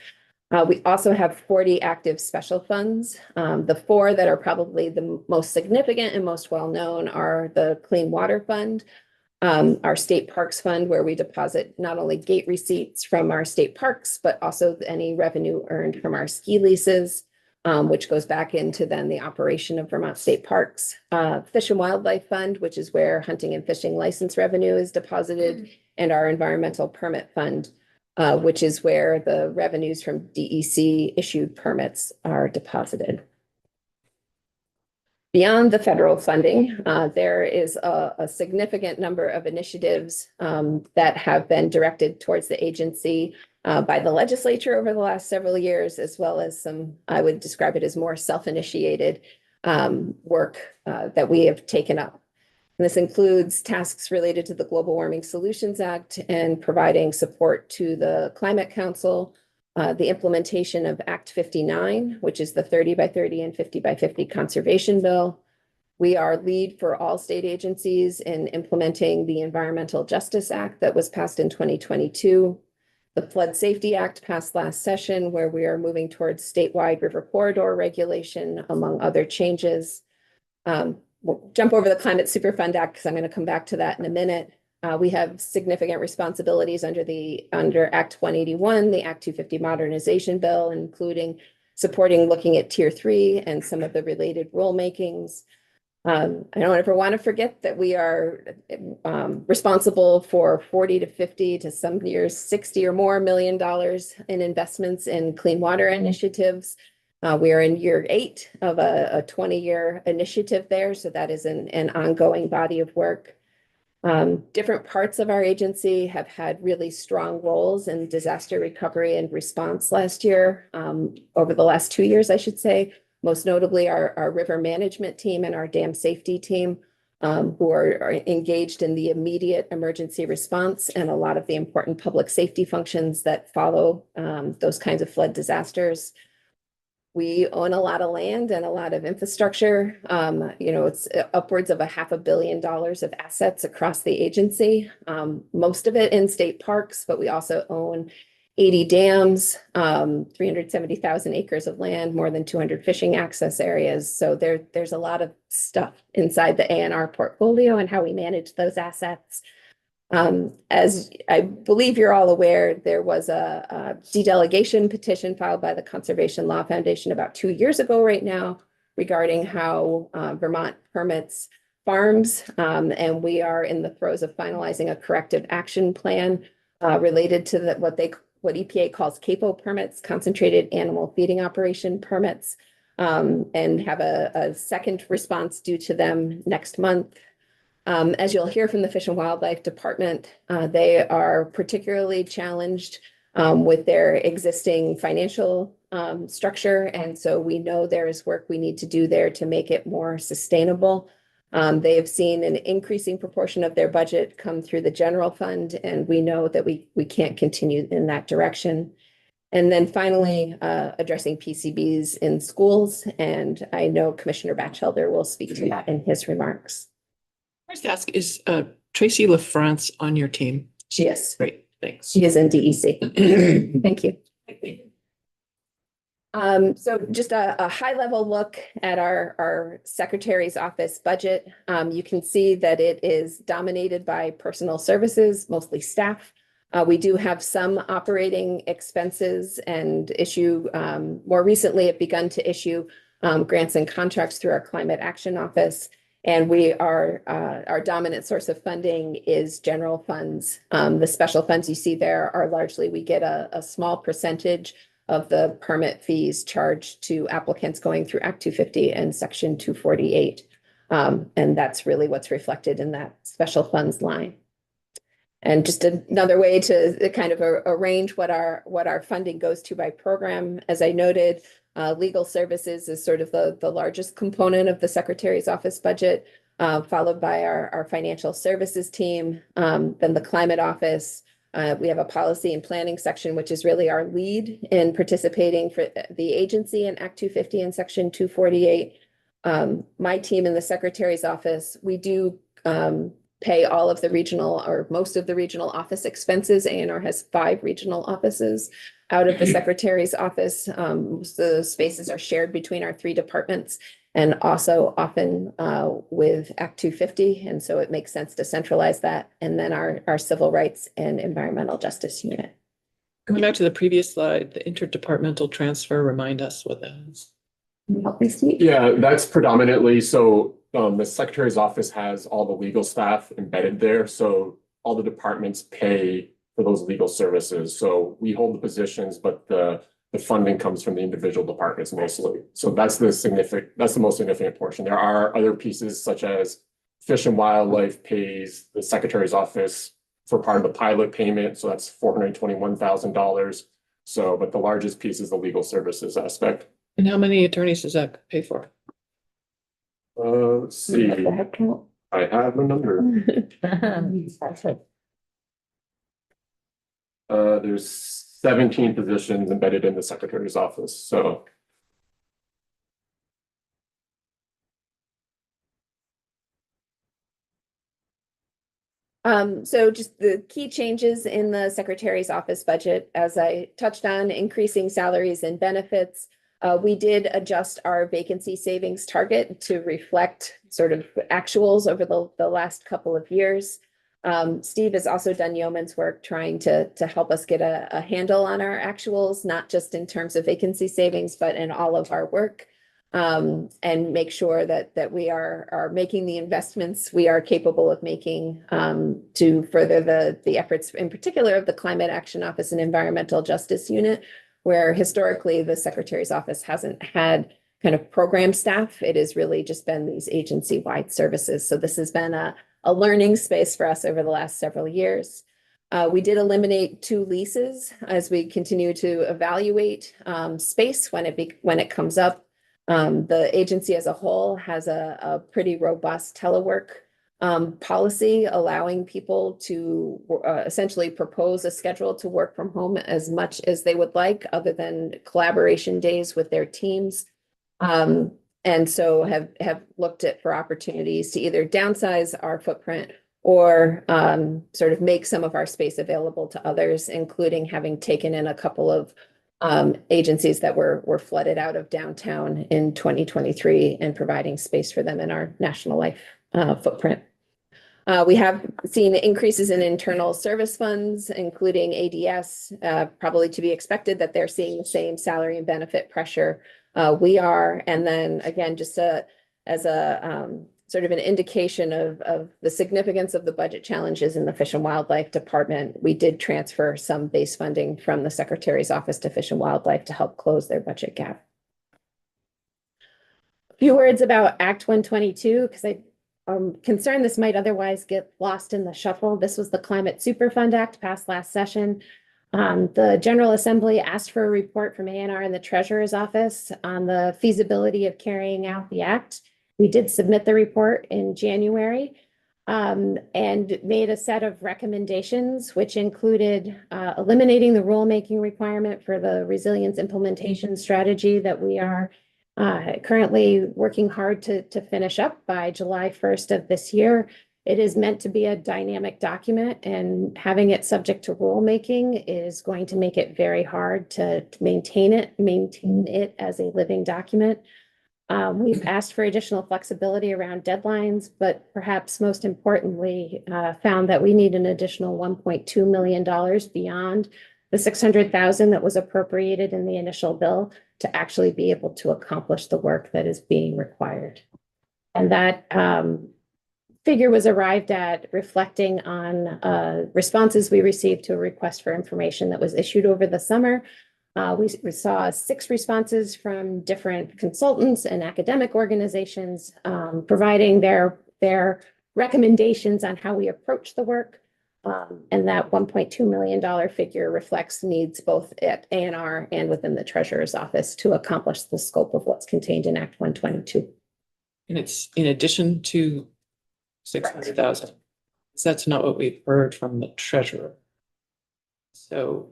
Speaker 7: We also have 40 active special funds. The four that are probably the most significant and most well-known are the Clean Water Fund, our State Parks Fund, where we deposit not only gate receipts from our state parks, but also any revenue earned from our ski leases, which goes back into then the operation of Vermont State Parks. Fish and Wildlife Fund, which is where hunting and fishing license revenue is deposited, and our Environmental Permit Fund, which is where the revenues from DEC issued permits are deposited. Beyond the federal funding, there is a significant number of initiatives that have been directed towards the agency by the legislature over the last several years, as well as some, I would describe it as more self-initiated work that we have taken up. And this includes tasks related to the Global Warming Solutions Act and providing support to the Climate Council, the implementation of Act 59, which is the 30 by 30 and 50 by 50 conservation bill. We are lead for all state agencies in implementing the Environmental Justice Act that was passed in 2022. The Flood Safety Act passed last session, where we are moving towards statewide river corridor regulation, among other changes. We'll jump over the Climate Superfund Act because I'm going to come back to that in a minute. We have significant responsibilities under Act 181, the Act 250 modernization bill, including supporting looking at Tier 3 and some of the related rulemakings. I don't ever want to forget that we are responsible for 40 to 50 to some years 60 or more $1 million in investments in clean water initiatives. We are in year 8 of a 20-year initiative there, so that is an ongoing body of work. Different parts of our agency have had really strong roles in disaster recovery and response last year, over the last 2 years, I should say. Most notably our river management team and our dam safety team, who are engaged in the immediate emergency response and a lot of the important public safety functions that follow those kinds of flood disasters. We own a lot of land and a lot of infrastructure. It's upwards of $500 million of assets across the agency, most of it in state parks, but we also own 80 dams, 370,000 acres of land, more than 200 fishing access areas. So there's a lot of stuff inside the ANR portfolio and how we manage those assets. As I believe you're all aware, there was a de-delegation petition filed by the Conservation Law Foundation about 2 years ago right now regarding how Vermont permits farms. And we are in the throes of finalizing a corrective action plan related to what EPA calls CAPO permits, concentrated animal feeding operation permits, and have a second response due to them next month. As you'll hear from the Fish and Wildlife Department, they are particularly challenged with their existing financial structure. And so we know there is work we need to do there to make it more sustainable. They have seen an increasing proportion of their budget come through the general fund, and we know that we can't continue in that direction. And then finally, addressing PCBs in schools. And I know Commissioner Batchelder will speak to that in his remarks.
Speaker 2: I was to ask, Tracy LaFrance on your team?
Speaker 7: She is.
Speaker 2: Great, thanks.
Speaker 7: She is in DEC. Thank you. So just a high level look at our secretary's office budget. You can see that it is dominated by personal services, mostly staff. We do have some operating expenses and issue, more recently have begun to issue grants and contracts through our Climate Action Office. And we are, our dominant source of funding is general funds. The special funds you see there are largely, we get a small percentage of the permit fees charged to applicants going through Act 250 and Section 248. And that's really what's reflected in that special funds line. And just another way to kind of arrange what our funding goes to by program. As I noted, legal services is sort of the largest component of the Secretary's office budget, followed by our financial services team, then the climate office. We have a policy and planning section, which is really our lead in participating for the agency in Act 250 and Section 248. My team in the Secretary's office, we do pay all of the regional or most of the regional office expenses. ANR has 5 regional offices out of the Secretary's office. Most of the spaces are shared between our 3 departments and also often with Act 250. And so it makes sense to centralize that. And then our civil rights and environmental justice unit.
Speaker 2: Going back to the previous slide, the interdepartmental transfer, remind us what that is.
Speaker 7: Can you help me, Steve?
Speaker 8: Yeah, that's predominantly, so the Secretary's office has all the legal staff embedded there. So all the departments pay for those legal services. So we hold the positions, but the funding comes from the individual departments mostly. So that's the most significant portion. There are other pieces such as Fish and Wildlife pays the Secretary's office for part of the pilot payment. So that's $421,000. So, but the largest piece is the legal services aspect.
Speaker 2: And how many attorneys does that pay for?
Speaker 8: Let's see. I have a number. There's 17 positions embedded in the Secretary's office, so.
Speaker 7: So just the key changes in the Secretary's office budget, as I touched on, increasing salaries and benefits. We did adjust our vacancy savings target to reflect sort of actuals over the last couple of years. Steve has also done yeoman's work trying to help us get a handle on our actuals, not just in terms of vacancy savings, but in all of our work. And make sure that we are making the investments we are capable of making to further the efforts, in particular of the Climate Action Office and Environmental Justice Unit, where historically the Secretary's office hasn't had kind of program staff. It has really just been these agency-wide services. So this has been a learning space for us over the last several years. We did eliminate 2 leases as we continue to evaluate space when it comes up. The agency as a whole has a pretty robust telework policy, allowing people to essentially propose a schedule to work from home as much as they would like, other than collaboration days with their teams. And so have looked at for opportunities to either downsize our footprint or sort of make some of our space available to others, including having taken in a couple of agencies that were flooded out of downtown in 2023 and providing space for them in our National Life footprint. We have seen increases in internal service funds, including ADS, probably to be expected that they're seeing the same salary and benefit pressure we are. And then again, just as a sort of an indication of the significance of the budget challenges in the Fish and Wildlife Department, we did transfer some base funding from the Secretary's office to Fish and Wildlife to help close their budget gap. A few words about Act 122, because I'm concerned this might otherwise get lost in the shuffle. This was the Climate Superfund Act passed last session. The General Assembly asked for a report from ANR and the Treasurer's Office on the feasibility of carrying out the act. We did submit the report in January and made a set of recommendations, which included eliminating the rulemaking requirement for the resilience implementation strategy that we are currently working hard to finish up by July 1st of this year, It is meant to be a dynamic document, and having it subject to rulemaking is going to make it very hard to maintain it as a living document. We've asked for additional flexibility around deadlines, but perhaps most importantly, found that we need an additional $1.2 million beyond the 600,000 that was appropriated in the initial bill to actually be able to accomplish the work that is being required. And that figure was arrived at reflecting on responses we received to a request for information that was issued over the summer. We saw 6 responses from different consultants and academic organizations providing their recommendations on how we approach the work. And that $1.2 million figure reflects needs both at ANR and within the treasurer's office to accomplish the scope of what's contained in Act 122.
Speaker 2: And it's in addition to 600,000. That's not what we've heard from the treasurer. So,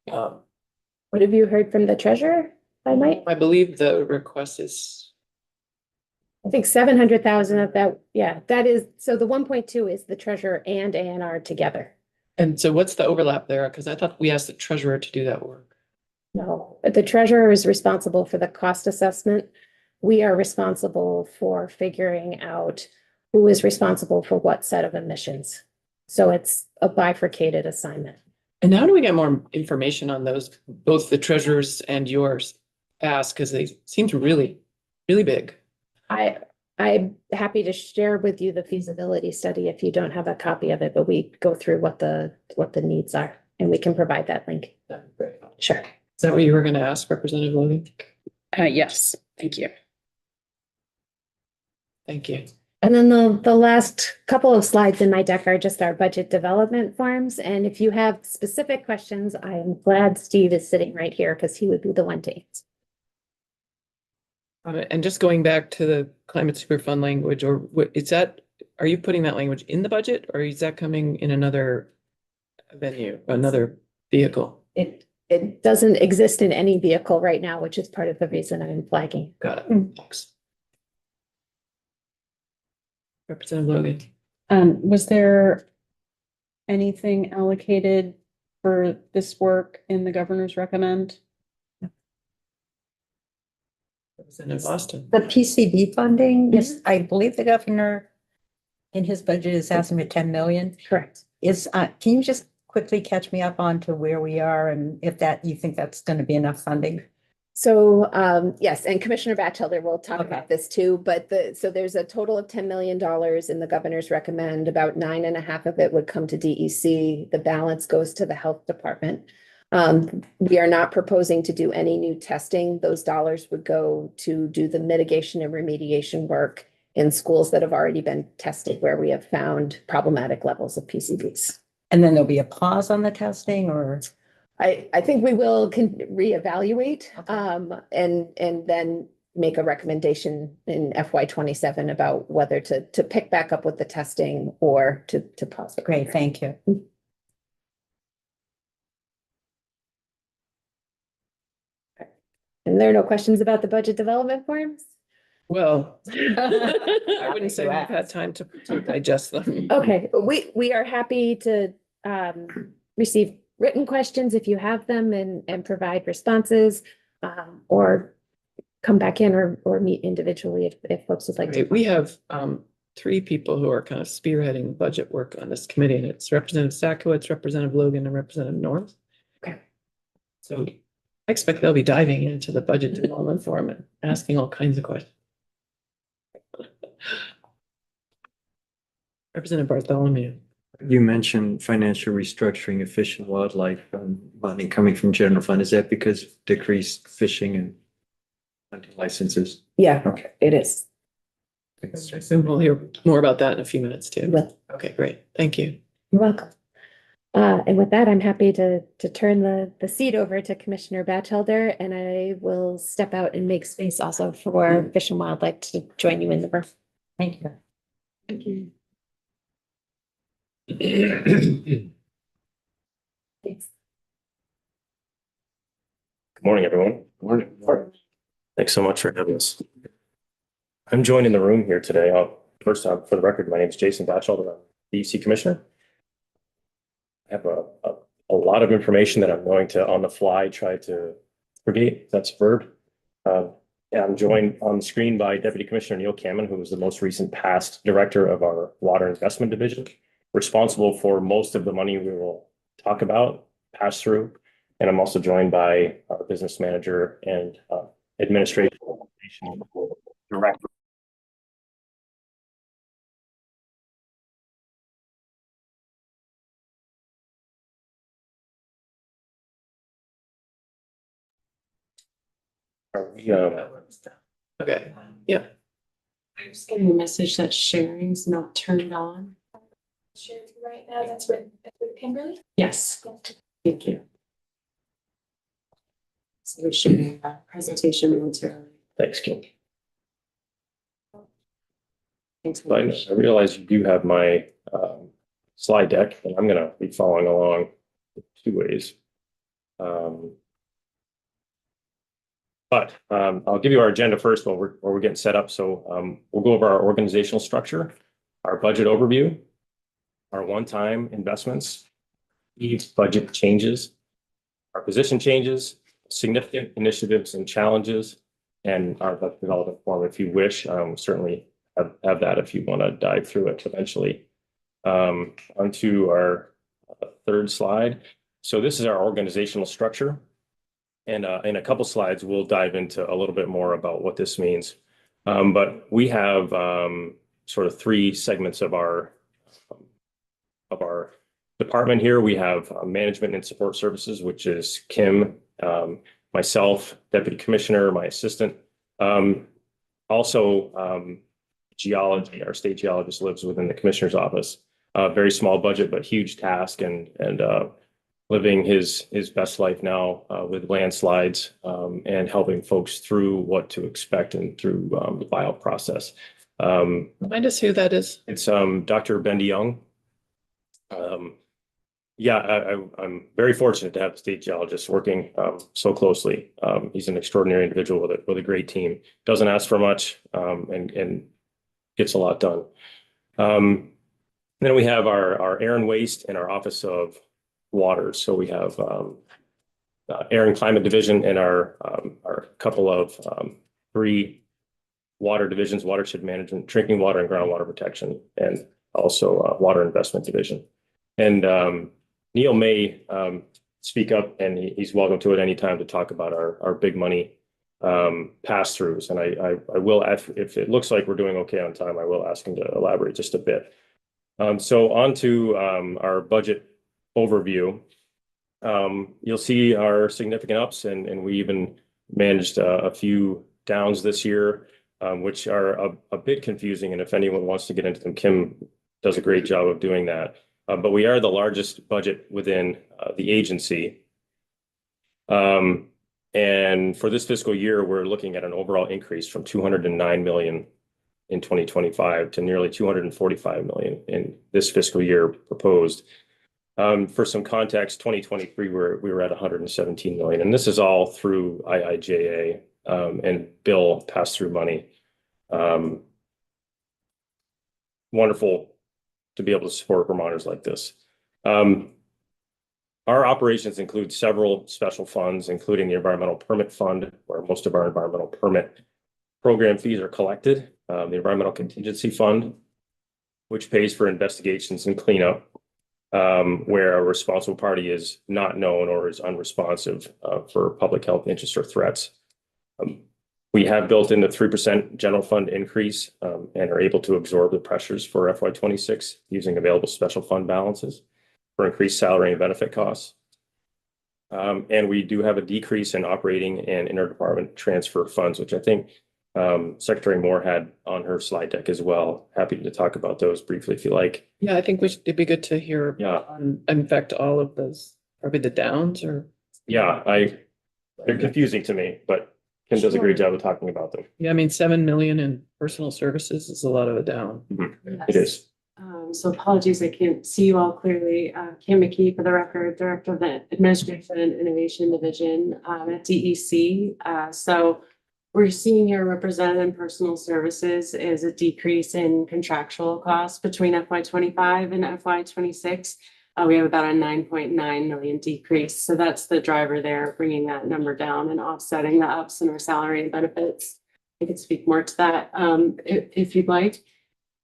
Speaker 7: What have you heard from the treasurer?
Speaker 2: I believe the request is,
Speaker 7: I think 700,000 of that. Yeah, that is, so the 1.2 is the treasurer and ANR together.
Speaker 2: and so what's the overlap there? Because I thought we asked the treasurer to do that work.
Speaker 7: No, the treasurer is responsible for the cost assessment. We are responsible for figuring out who is responsible for what set of emissions. So it's a bifurcated assignment.
Speaker 2: And how do we get more information on those, both the treasurer's and yours ask, because they seem really, really big.
Speaker 7: I'm happy to share with you the feasibility study if you don't have a copy of it, but we go through what the needs are, and we can provide that link. Sure.
Speaker 2: Is that what you were going to ask, Representative Logan?
Speaker 9: Yes, thank you.
Speaker 2: Thank you.
Speaker 7: And then the last couple of slides in my deck are just our budget development forms. And if you have specific questions, I am glad Steve is sitting right here because he would be the one to answer.
Speaker 2: And just going back to the climate super fund language, or what is that, are you putting that language in the budget, or is that coming in another venue, another vehicle?
Speaker 7: It doesn't exist in any vehicle right now, which is part of the reason I'm flagging.
Speaker 2: Got it. Thanks. Representative Logan.
Speaker 9: Was there anything allocated for this work in the governor's recommend?
Speaker 2: Representative Austin.
Speaker 3: The PCB funding, yes, I believe the governor in his budget is asking for 10 million.
Speaker 7: Correct.
Speaker 3: Can you just quickly catch me up on to where we are and if that, you think that's going to be enough funding?
Speaker 7: So, yes, and Commissioner Batchelder will talk
Speaker 3: Okay.
Speaker 7: about this too, but so there's a total of $10 million in the governor's recommend. About 9.5 of it would come to DEC. The balance goes to the health department. We are not proposing to do any new testing. Those dollars would go to do the mitigation and remediation work in schools that have already been tested where we have found problematic levels of PCBs.
Speaker 3: And then there'll be a pause on the testing, or?
Speaker 7: I think we will reevaluate and then make a recommendation in FY27 about whether to pick back up with the testing or to pause it.
Speaker 3: Great, thank you.
Speaker 7: And there are no questions about the budget development forms?
Speaker 2: Well, I wouldn't say we've had time to digest them.
Speaker 7: Okay, we are happy to receive written questions if you have them and provide responses, or come back in or meet individually if folks would like to.
Speaker 2: Okay, we have 3 people who are kind of spearheading budget work on this committee, and it's Representative Sakowicz, Representative Logan, and Representative North.
Speaker 7: Okay.
Speaker 2: So I expect they'll be diving into the budget development forum and asking all kinds of questions. Representative Bartholomew.
Speaker 10: You mentioned financial restructuring of Fish and Wildlife money coming from general fund. Is that because of decreased fishing and hunting licenses?
Speaker 7: Yeah,
Speaker 10: Okay.
Speaker 7: it is.
Speaker 2: I assume we'll hear more about that in a few minutes too.
Speaker 7: Well,
Speaker 2: Okay, great. Thank you.
Speaker 7: you're welcome. And with that, I'm happy to turn the seat over to Commissioner Batchelder, and I will step out and make space also for Fish and Wildlife to join you in the room.
Speaker 3: Thank you.
Speaker 7: Thank you. Thanks.
Speaker 11: Good morning, everyone.
Speaker 5: Morning.
Speaker 11: Thanks so much for having us. I'm joined in the room here today First, for the record, my name is Jason Batchelder. I'm DEC Commissioner. I have a lot of information that I'm going to, on the fly, try to create. That's a verb. And I'm joined on the screen by Deputy Commissioner Neil Cameron, who was the most recent past director of our Water Investment Division, responsible for most of the money we will talk about, pass through. And I'm also joined by our business manager and administration director. Are we,
Speaker 2: Okay, yeah.
Speaker 9: I'm just getting a message that sharing's not turned on.
Speaker 12: Sharing right now, that's with Kimberly?
Speaker 9: Yes. Thank you. So we're sharing a presentation momentarily.
Speaker 11: Thanks, Kim.
Speaker 9: Thanks.
Speaker 11: I realize you do have my slide deck, and I'm gonna be following along two ways. But I'll give you our agenda first while we're getting set up. So we'll go over our organizational structure, our budget overview, our one-time investments, needs, budget changes, our position changes, significant initiatives and challenges, and our budget development form. If you wish, certainly have that if you want to dive through it eventually. Onto our third slide. So this is our organizational structure. And in a couple slides, we'll dive into a little bit more about what this means. But we have sort of three segments of our department here. We have management and support services, which is Kim, myself, Deputy Commissioner, my assistant. Also, geology, our state geologist lives within the Commissioner's office. Very small budget, but huge task, and living his best life now with landslides and helping folks through what to expect and through the buyout process.
Speaker 2: Remind us who that is.
Speaker 11: It's Dr. Ben DeYoung. Yeah, I'm very fortunate to have the state geologist working so closely. He's an extraordinary individual with a great team. Doesn't ask for much and gets a lot done. Then we have our air and waste and our Office of Water. So we have Air and Climate Division and our couple of three water divisions: watershed management, drinking water and groundwater protection, and also Water Investment Division. And Neil may speak up, and he's welcome to it anytime to talk about our big money pass-throughs. And I will, if it looks like we're doing okay on time, I will ask him to elaborate just a bit. So on to our budget overview. You'll see our significant ups, and we even managed a few downs this year, which are a bit confusing. And if anyone wants to get into them, Kim does a great job of doing that. But we are the largest budget within the agency. And for this fiscal year, we're looking at an overall increase from $209 million in 2025 to nearly $245 million in this fiscal year proposed. For some context, 2023, we were at $117 million, and this is all through IIJA and bill pass-through money. Wonderful to be able to support Vermonters like this. Our operations include several special funds, including the Environmental Permit Fund, where most of our environmental permit program fees are collected. The Environmental Contingency Fund, which pays for investigations and cleanup, where a responsible party is not known or is unresponsive for public health interests or threats. We have built in the 3% general fund increase and are able to absorb the pressures for FY26 using available special fund balances for increased salary and benefit costs. And we do have a decrease in operating and interdepartment transfer funds, which I think Secretary Moore had on her slide deck as well. Happy to talk about those briefly if you like.
Speaker 2: Yeah, I think it'd be good to hear.
Speaker 11: Yeah.
Speaker 2: On, in fact, all of those, probably the downs or.
Speaker 11: Yeah, they're confusing to me, but Kim does a great job of talking about them.
Speaker 2: Yeah, I mean, 7 million in personal services is a lot of a down.
Speaker 11: Mm-hmm. It is.
Speaker 9: So apologies, I can't see you all clearly. Kim McKee, for the record, Director of the Administration and Innovation Division at DEC. So
Speaker 13: we're seeing here represented in personal services is a decrease in contractual costs between FY 25 and FY 26. We have about a 9.9 million decrease. So that's the driver there, bringing that number down and offsetting the ups in our salary and benefits. I could speak more to that if you'd like.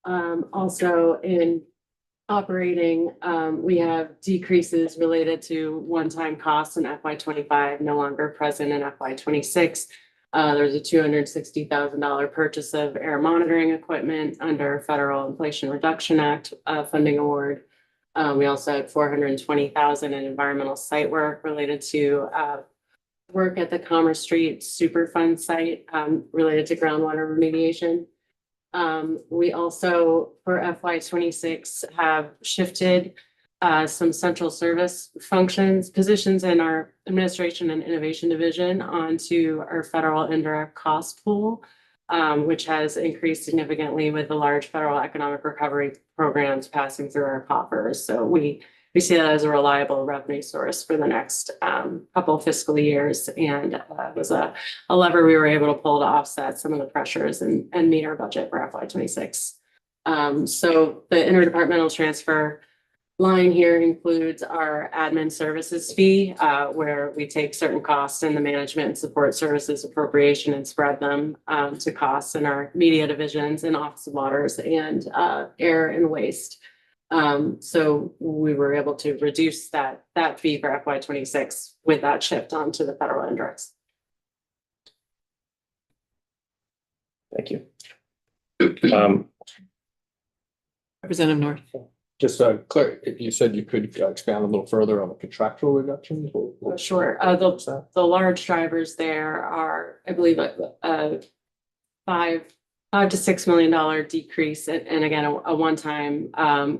Speaker 13: Also in operating, we have decreases related to one-time costs in FY 25, no longer present in FY 26. There's a $260,000 purchase of air monitoring equipment under Federal Inflation Reduction Act funding award. We also had 420,000 in environmental site work related to work at the Commerce Street Superfund site related to groundwater remediation. We also, for FY 26, have shifted some central service functions, positions in our administration and innovation division onto our federal indirect cost pool, which has increased significantly with the large federal economic recovery programs passing through our coffers. So we see that as a reliable revenue source for the next couple of fiscal years, and was a lever we were able to pull to offset some of the pressures and meet our budget for FY 26. So the interdepartmental transfer line here includes our admin services fee, where we take certain costs in the management and support services appropriation and spread them to costs in our media divisions and Office of Waters and air and waste. So we were able to reduce that fee for FY 26 with that shift onto the federal indirects.
Speaker 11: Thank you.
Speaker 2: Representative North.
Speaker 8: Just Claire, if you said you could expand a little further on the contractual reductions.
Speaker 13: Sure. The large drivers there are, I believe, a $5 to $6 million decrease, and again, a one-time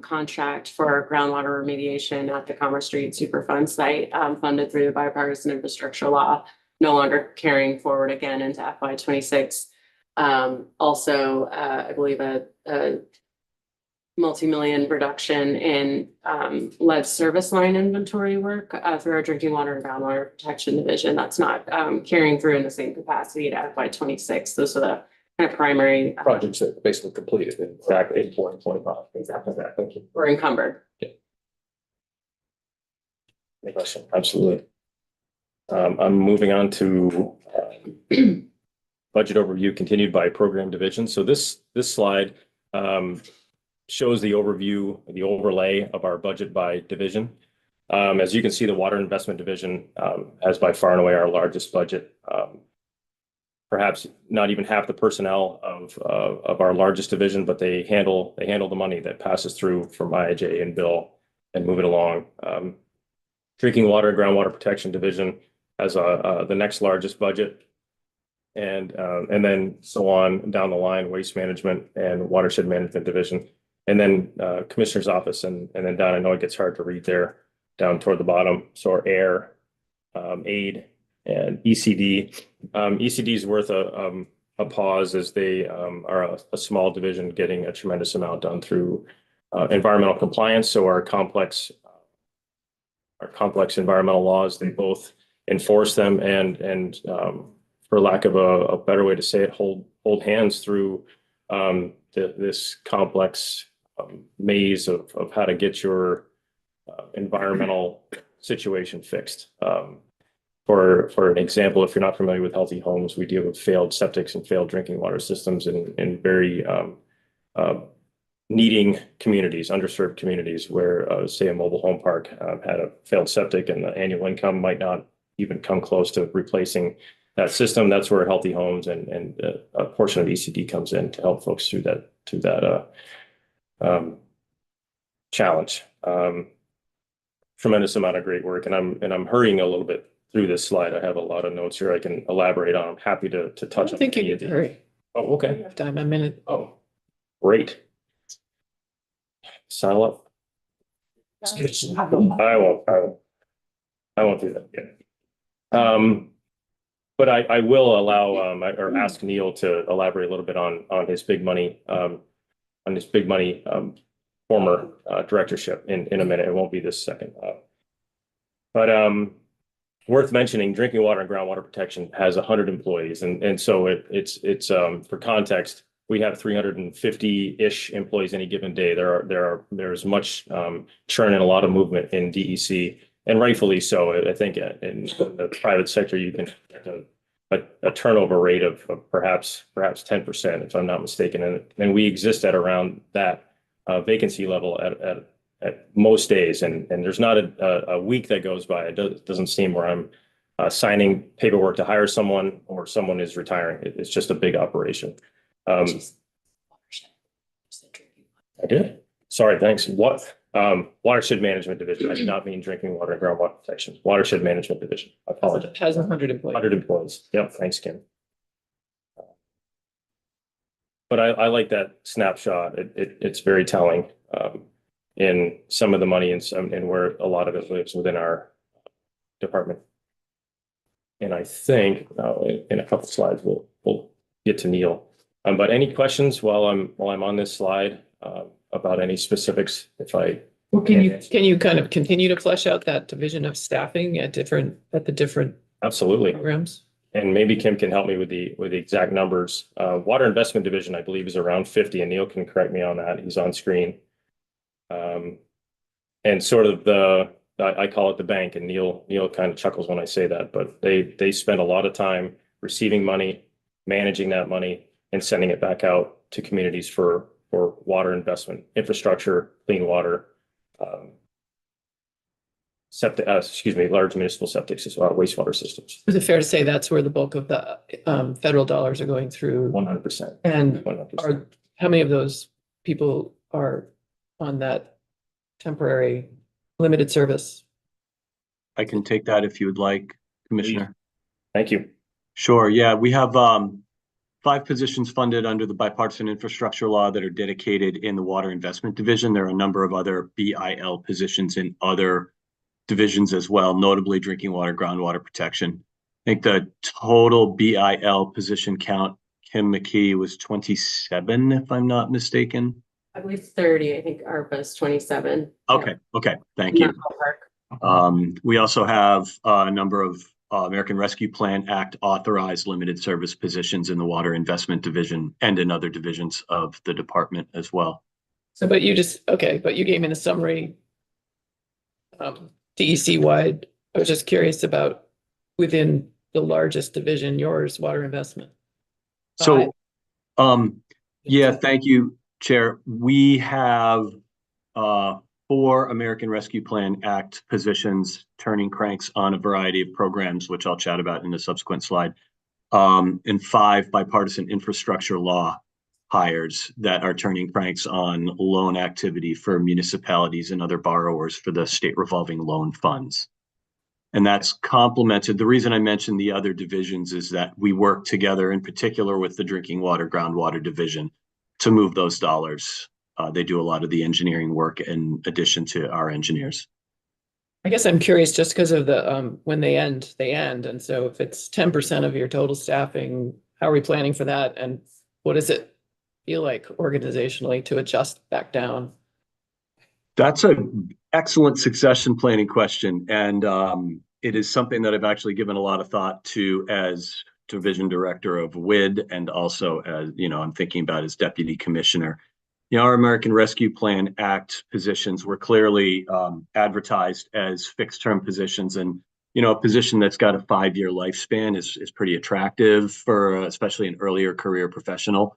Speaker 13: contract for groundwater remediation at the Commerce Street Superfund site, funded through the bipartisan infrastructure law, no longer carrying forward again into FY 26. Also, I believe a multi-million reduction in lead service line inventory work through our drinking water and groundwater protection division. That's not carrying through in the same capacity to FY 26. Those are the kind of primary
Speaker 8: projects that basically completed in exactly 84 and 25.
Speaker 13: Exactly.
Speaker 8: Thank you.
Speaker 13: We're encumbered.
Speaker 11: Any question? Absolutely. I'm moving on to budget overview continued by program division. So this slide shows the overview, the overlay of our budget by division. As you can see, the water investment division has by far and away our largest budget. Perhaps not even half the personnel of our largest division, but they handle the money that passes through from IIJ and bill and move it along. Drinking water and groundwater protection division has the next largest budget, and then so on down the line, waste management and watershed management division, and then commissioner's office, and then down. I know it gets hard to read there down toward the bottom. So our air, aid, and ECD. ECD is worth a pause as they are a small division getting a tremendous amount done through environmental compliance. So our complex environmental laws, they both enforce them and for lack of a better way to say it, hold hands through this complex maze of how to get your environmental situation fixed. For an example, if you're not familiar with Healthy Homes, we deal with failed septics and failed drinking water systems in very needing communities, underserved communities where, say, a mobile home park had a failed septic and the annual income might not even come close to replacing that system. That's where Healthy Homes and a portion of ECD comes in to help folks through that challenge. Tremendous amount of great work, and I'm hurrying a little bit through this slide. I have a lot of notes here I can elaborate on. I'm happy to touch on.
Speaker 2: I think you need to hurry.
Speaker 11: Oh, okay.
Speaker 2: You have time, a minute.
Speaker 11: Oh, great. Saddle up. I won't do that yet. But I will allow or ask Neil to elaborate a little bit on his big money former directorship in a minute. It won't be this second. But worth mentioning, drinking water and groundwater protection has 100 employees. And so it's for context, we have 350-ish employees any given day. There's much churn and a lot of movement in DEC, and rightfully so. I think in the private sector, you can a turnover rate of perhaps 10%, if I'm not mistaken. And we exist at around that vacancy level at most days. And there's not a week that goes by. It doesn't seem where I'm signing paperwork to hire someone or someone is retiring. It's just a big operation. I did. Sorry, thanks. What? Watershed Management Division. I did not mean drinking water and groundwater protection. Watershed Management Division. I apologize.
Speaker 2: It has 100 employees.
Speaker 11: 100 employees. Yep. Thanks, Kim. But I like that snapshot. It's very telling in some of the money and where a lot of it lives within our department. And I think in a couple slides we'll get to Neil. But any questions while I'm on this slide about any specifics?
Speaker 2: Well, can you kind of continue to flesh out that division of staffing at the different
Speaker 11: Absolutely.
Speaker 2: programs?
Speaker 11: And maybe Kim can help me with the exact numbers. Water Investment Division, I believe, is around 50, and Neil can correct me on that. He's on screen. And sort of I call it the bank, and Neil kind of chuckles when I say that, but they spend a lot of time receiving money, managing that money, and sending it back out to communities for water investment, infrastructure, clean water, large municipal septic systems, wastewater systems.
Speaker 2: Is it fair to say that's where the bulk of the federal dollars are going through?
Speaker 11: 100%.
Speaker 2: And
Speaker 11: 100%.
Speaker 2: how many of those people are on that temporary limited service?
Speaker 6: I can take that if you would like, Commissioner.
Speaker 11: Thank you.
Speaker 6: Sure. Yeah, we have 5 positions funded under the bipartisan infrastructure law that are dedicated in the Water Investment Division. There are a number of other BIL positions in other divisions as well, notably drinking water, groundwater protection. I think the total BIL position count, Kim McKee, was 27, if I'm not mistaken.
Speaker 13: I believe 30. I think ARPA is 27.
Speaker 6: Okay. Thank you. We also have a number of American Rescue Plan Act authorized limited service positions in the Water Investment Division and in other divisions of the department as well.
Speaker 2: But you gave me the summary DEC wide. I was just curious about within the largest division, yours, Water Investment.
Speaker 6: So, thank you, Chair. We have 4 American Rescue Plan Act positions turning cranks on a variety of programs, which I'll chat about in a subsequent slide, and 5 bipartisan infrastructure law hires that are turning cranks on loan activity for municipalities and other borrowers for the state revolving loan funds. And that's complemented. The reason I mentioned the other divisions is that we work together, in particular with the drinking water, groundwater division, to move those dollars. They do a lot of the engineering work in addition to our engineers.
Speaker 2: I guess I'm curious just because of the when they end. And so if it's 10% of your total staffing, how are we planning for that? And what does it feel like organizationally to adjust back down?
Speaker 6: That's an excellent succession planning question. And it is something that I've actually given a lot of thought to as division director of WID, and also as, I'm thinking about as deputy commissioner. Our American Rescue Plan Act positions were clearly advertised as fixed term positions, and a position that's got a 5-year lifespan is pretty attractive for especially an earlier career professional.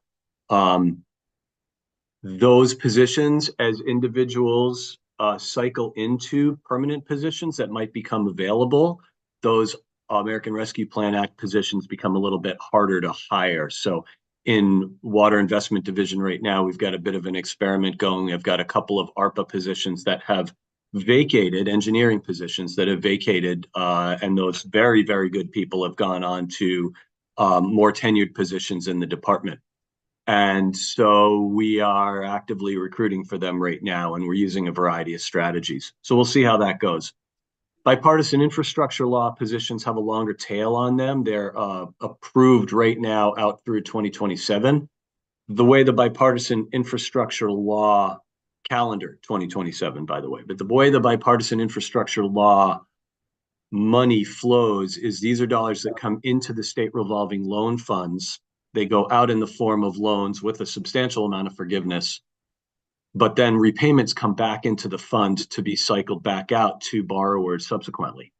Speaker 6: Those positions, as individuals cycle into permanent positions that might become available, those American Rescue Plan Act positions become a little bit harder to hire. So in Water Investment Division right now, we've got a bit of an experiment going. I've got a couple of ARPA positions that have vacated, engineering positions that have vacated, and those very, very good people have gone on to more tenured positions in the department. And so we are actively recruiting for them right now, and we're using a variety of strategies. So we'll see how that goes. Bipartisan infrastructure law positions have a longer tail on them. They're approved right now out through 2027. The way the bipartisan infrastructure law calendar, 2027, by the way, but the way the bipartisan infrastructure law money flows is these are dollars that come into the state revolving loan funds. They go out in the form of loans with a substantial amount of forgiveness, but then repayments come back into the fund to be cycled back out to borrowers subsequently.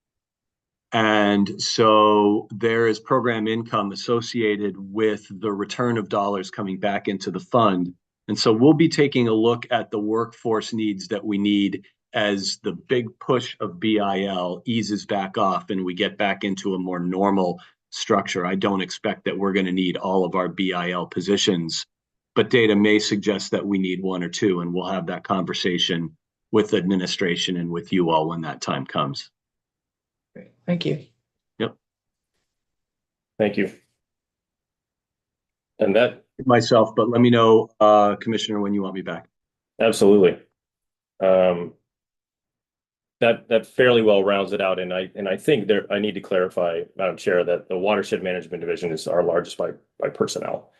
Speaker 6: And so there is program income associated with the return of dollars coming back into the fund. And so we'll be taking a look at the workforce needs that we need as the big push of BIL eases back off and we get back into a more normal structure. I don't expect that we're going to need all of our BIL positions, but data may suggest that we need one or two, and we'll have that conversation with administration and with you all when that time comes.
Speaker 2: Great. Thank you.
Speaker 6: Yep.
Speaker 11: Thank you. And that,
Speaker 6: Myself, but let me know, Commissioner, when you want me back.
Speaker 11: absolutely. That fairly well rounds it out, and I think I need to clarify, Madam Chair, that the Watershed Management Division is our largest by personnel.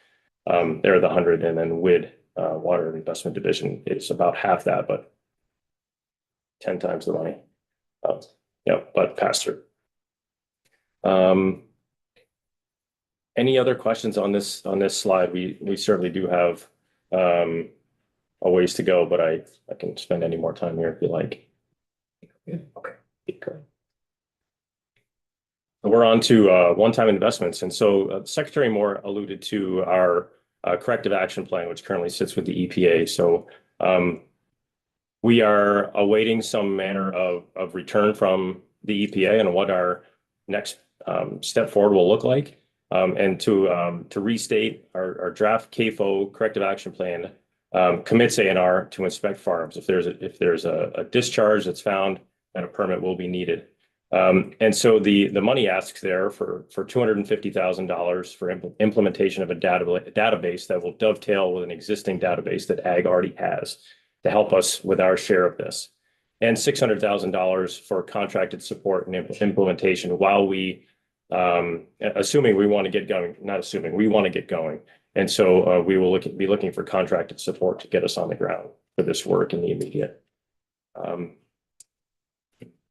Speaker 11: They're the 100, and then WID, Water Investment Division, is about half that, but 10 times the money. Yeah, but passed through. Any other questions on this slide? We certainly do have a ways to go, but I can spend any more time here if you like. Okay. We're on to one-time investments. And so Secretary Moore alluded to our corrective action plan, which currently sits with the EPA. So we are awaiting some manner of return from the EPA and what our next step forward will look like. And to restate, our draft CAFO corrective action plan commits ANR to inspect farms. If there's a discharge that's found, then a permit will be needed. And so the money asks there for $250,000 for implementation of a database that will dovetail with an existing database that Ag already has to help us with our share of this, and $600,000 for contracted support and implementation while we, assuming we want to get going, not assuming, we want to get going. And so we will be looking for contracted support to get us on the ground for this work in the immediate.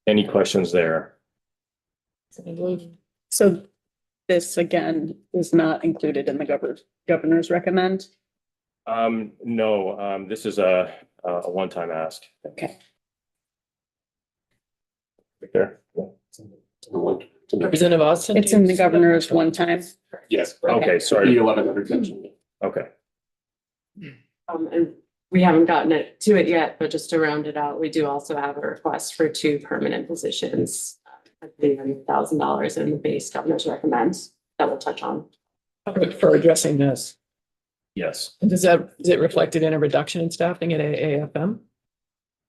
Speaker 11: Any questions there?
Speaker 9: So this again is not included in the governor's recommend?
Speaker 11: No, this is a one-time ask.
Speaker 9: Okay.
Speaker 11: Right there.
Speaker 2: Representative Austin?
Speaker 9: It's in the governor's one time.
Speaker 8: Yes.
Speaker 11: Okay, sorry.
Speaker 8: The 1100 section.
Speaker 11: Okay.
Speaker 13: And we haven't gotten to it yet, but just to round it out, we do also have a request for 2 permanent positions. $1,000 in the base governor's recommends that we'll touch on.
Speaker 2: For addressing this.
Speaker 11: Yes.
Speaker 2: And is it reflected in a reduction in staffing at AFM?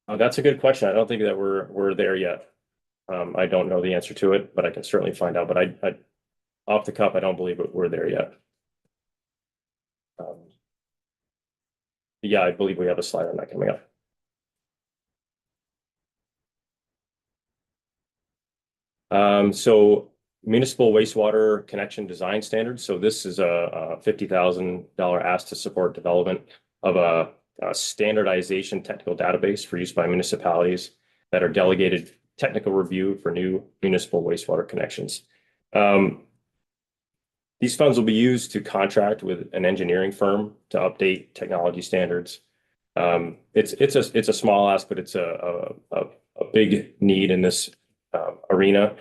Speaker 11: That's a good question. I don't think that we're there yet. I don't know the answer to it, but I can certainly find out. But I off the cuff, I don't believe we're there yet. Yeah, I believe we have a slide on that coming up. So municipal wastewater connection design standards. So this is a $50,000 ask to support development of a standardization technical database for use by municipalities that are delegated technical review for new municipal wastewater connections. These funds will be used to contract with an engineering firm to update technology standards. It's a small ask, but it's a big need in this arena.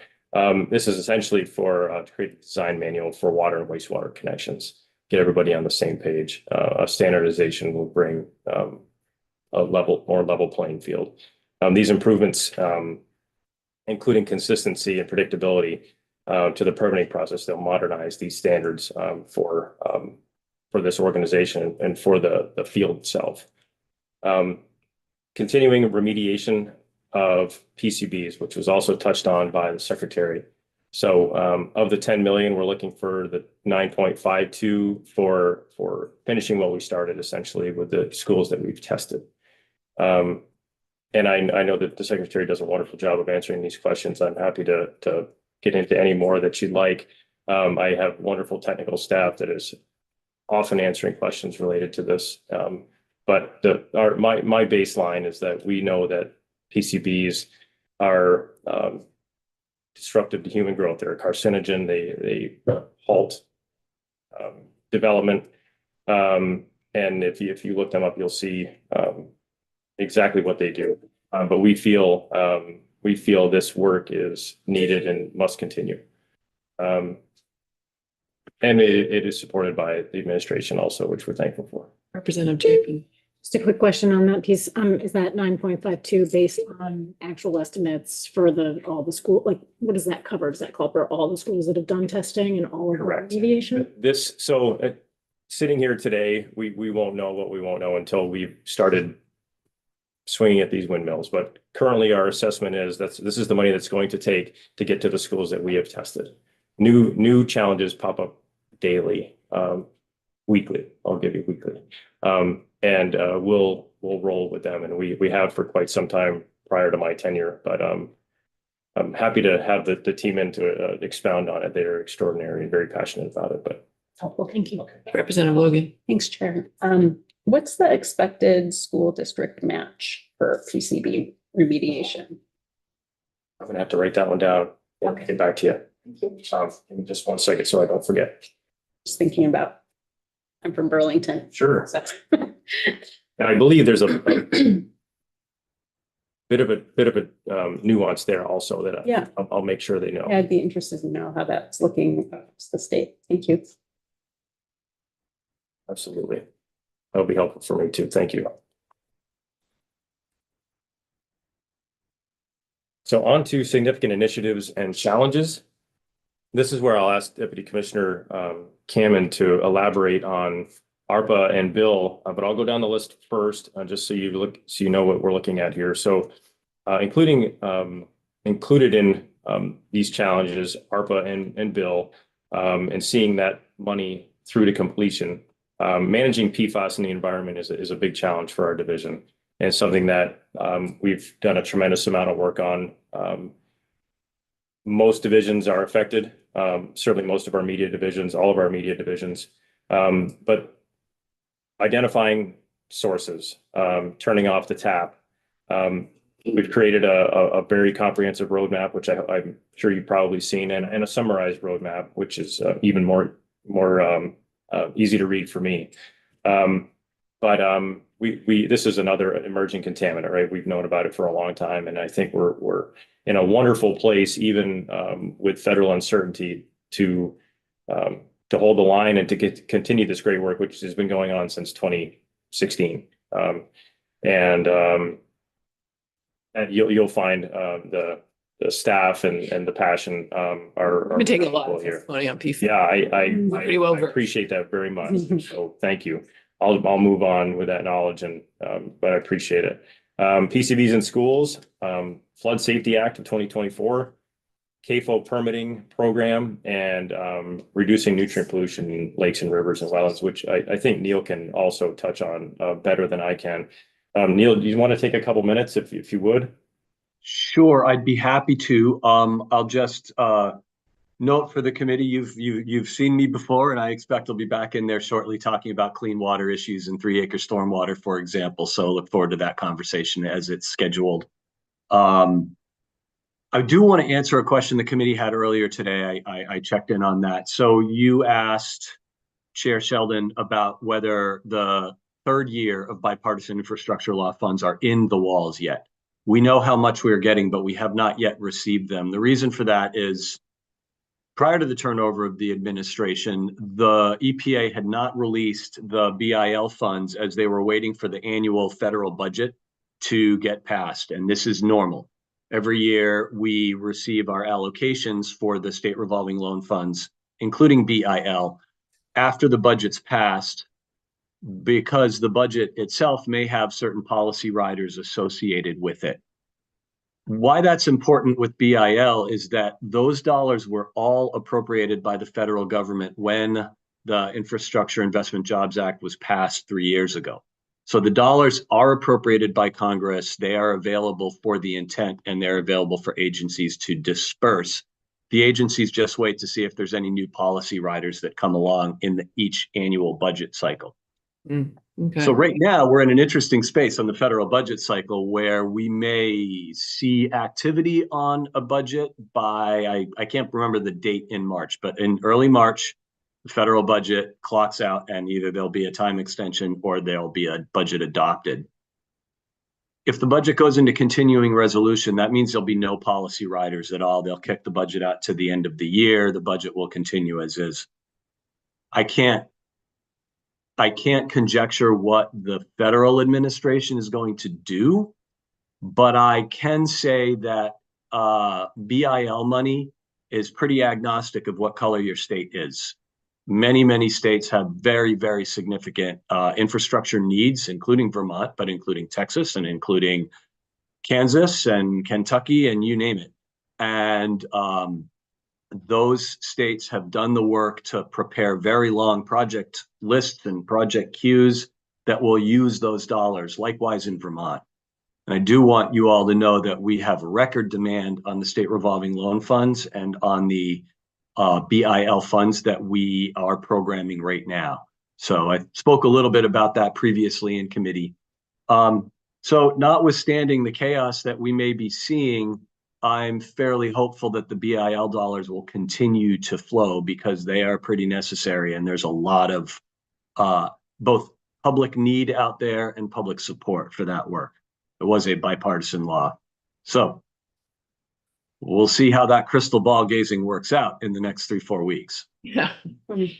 Speaker 11: This is essentially to create a design manual for water and wastewater connections, get everybody on the same page. A standardization will bring a more level playing field. These improvements, including consistency and predictability to the permitting process, they'll modernize these standards for this organization and for the field itself. Continuing remediation of PCBs, which was also touched on by the secretary. So of the 10 million, we're looking for the 9.52 for finishing what we started essentially with the schools that we've tested. And I know that the secretary does a wonderful job of answering these questions. I'm happy to get into any more that you'd like. I have wonderful technical staff that is often answering questions related to this. But my baseline is that we know that PCBs are disruptive to human growth. They're a carcinogen. They halt development. And if you look them up, you'll see exactly what they do. But we feel this work is needed and must continue. And it is supported by the administration also, which we're thankful for.
Speaker 2: Representative Chapin.
Speaker 9: Just a quick question on that piece. Is that 9.52 based on actual estimates for all the school? Like, what does that cover? Does that cover all the schools that have done testing and all of the
Speaker 11: Correct.
Speaker 9: remediation?
Speaker 11: Sitting here today, we won't know what we won't know until we've started swinging at these windmills. But currently our assessment is this is the money that's going to take to get to the schools that we have tested. New challenges pop up daily, weekly. I'll give you weekly. And we'll roll with them, and we have for quite some time prior to my tenure. But I'm happy to have the team in to expound on it. They're extraordinary and very passionate about it. But
Speaker 9: Helpful, thank you.
Speaker 2: Representative Logan.
Speaker 9: Thanks, Chair. What's the expected school district match for PCB remediation?
Speaker 11: I'm gonna have to write that one down. and
Speaker 9: Okay.
Speaker 11: Get back to you. Give me just 1 second so I don't forget.
Speaker 9: Just thinking about, I'm from Burlington.
Speaker 11: Sure.
Speaker 9: So-
Speaker 11: And I believe there's a bit of a nuance there also that
Speaker 9: Yeah.
Speaker 11: I'll make sure they know.
Speaker 9: I'd be interested to know how that's looking across the state. Thank you.
Speaker 11: Absolutely. That'll be helpful for me too. Thank you. So on to significant initiatives and challenges. This is where I'll ask Deputy Commissioner Cameron to elaborate on ARPA and Bill, but I'll go down the list first, just so you know what we're looking at here. So included in these challenges, ARPA and Bill, and seeing that money through to completion. Managing PFAS in the environment is a big challenge for our division, and something that we've done a tremendous amount of work on. Most divisions are affected, certainly most of our media divisions, all of our media divisions, but identifying sources, turning off the tap. We've created a very comprehensive roadmap, which I'm sure you've probably seen, and a summarized roadmap, which is even more easy to read for me. But this is another emerging contaminant, right? We've known about it for a long time, and I think we're in a wonderful place, even with federal uncertainty, to hold the line and to continue this great work, which has been going on since 2016. And you'll find the staff and the passion are
Speaker 2: We take a lot
Speaker 11: wonderful
Speaker 2: of
Speaker 11: here.
Speaker 2: money on PFAS.
Speaker 11: Yeah, I
Speaker 2: Pretty well versed.
Speaker 11: appreciate that very much. So thank you. I'll move on with that knowledge, and but I appreciate it. PCBs in schools, Flood Safety Act of 2024, CAFO permitting program, and reducing nutrient pollution in lakes and rivers and wetlands, which I think Neil can also touch on better than I can. Neil, do you want to take a couple minutes if you would?
Speaker 6: Sure, I'd be happy to. I'll just note for the committee, you've seen me before, and I expect I'll be back in there shortly talking about clean water issues and 3-acre stormwater, for example. So look forward to that conversation as it's scheduled. I do want to answer a question the committee had earlier today. I checked in on that. So you asked Chair Sheldon about whether the third year of bipartisan infrastructure law funds are in the walls yet. We know how much we're getting, but we have not yet received them. The reason for that is prior to the turnover of the administration, the EPA had not released the BIL funds as they were waiting for the annual federal budget to get passed. And this is normal. Every year we receive our allocations for the state revolving loan funds, including BIL, after the budget's passed, because the budget itself may have certain policy riders associated with it. Why that's important with BIL is that those dollars were all appropriated by the federal government when the Infrastructure Investment Jobs Act was passed 3 years ago. So the dollars are appropriated by Congress. They are available for the intent, and they're available for agencies to disperse. The agencies just wait to see if there's any new policy riders that come along in each annual budget cycle.
Speaker 2: Okay.
Speaker 6: So right now, we're in an interesting space on the federal budget cycle where we may see activity on a budget by, I can't remember the date in March, but in early March, the federal budget clocks out and either there'll be a time extension or there'll be a budget adopted. If the budget goes into continuing resolution, that means there'll be no policy riders at all. They'll kick the budget out to the end of the year. The budget will continue as is. I can't conjecture what the federal administration is going to do, but I can say that BIL money is pretty agnostic of what color your state is. Many states have very, very significant infrastructure needs, including Vermont, but including Texas and including Kansas and Kentucky and you name it. And those states have done the work to prepare very long project lists and project queues that will use those dollars, likewise in Vermont. And I do want you all to know that we have record demand on the state revolving loan funds and on the BIL funds that we are programming right now. So I spoke a little bit about that previously in committee. So notwithstanding the chaos that we may be seeing, I'm fairly hopeful that the BIL dollars will continue to flow because they are pretty necessary. And there's a lot of both public need out there and public support for that work. It was a bipartisan law. So we'll see how that crystal ball gazing works out in the next 3-4 weeks.
Speaker 2: Yeah,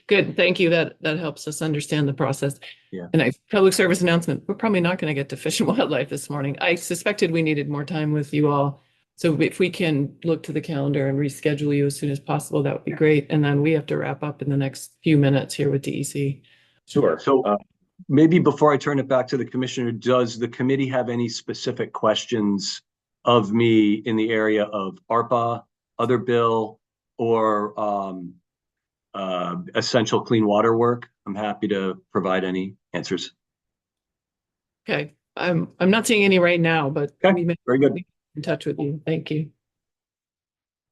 Speaker 2: good. Thank you. That helps us understand the process.
Speaker 6: Yeah.
Speaker 2: And a public service announcement. We're probably not going to get to Fish and Wildlife this morning. I suspected we needed more time with you all. So if we can look to the calendar and reschedule you as soon as possible, that would be great. And then we have to wrap up in the next few minutes here with DEC.
Speaker 11: Sure.
Speaker 6: So maybe before I turn it back to the commissioner, does the committee have any specific questions of me in the area of ARPA, other bill, or essential clean water work? I'm happy to provide any answers.
Speaker 2: Okay. I'm not seeing any right now, but we may
Speaker 6: Very good.
Speaker 2: be in touch with you. Thank you.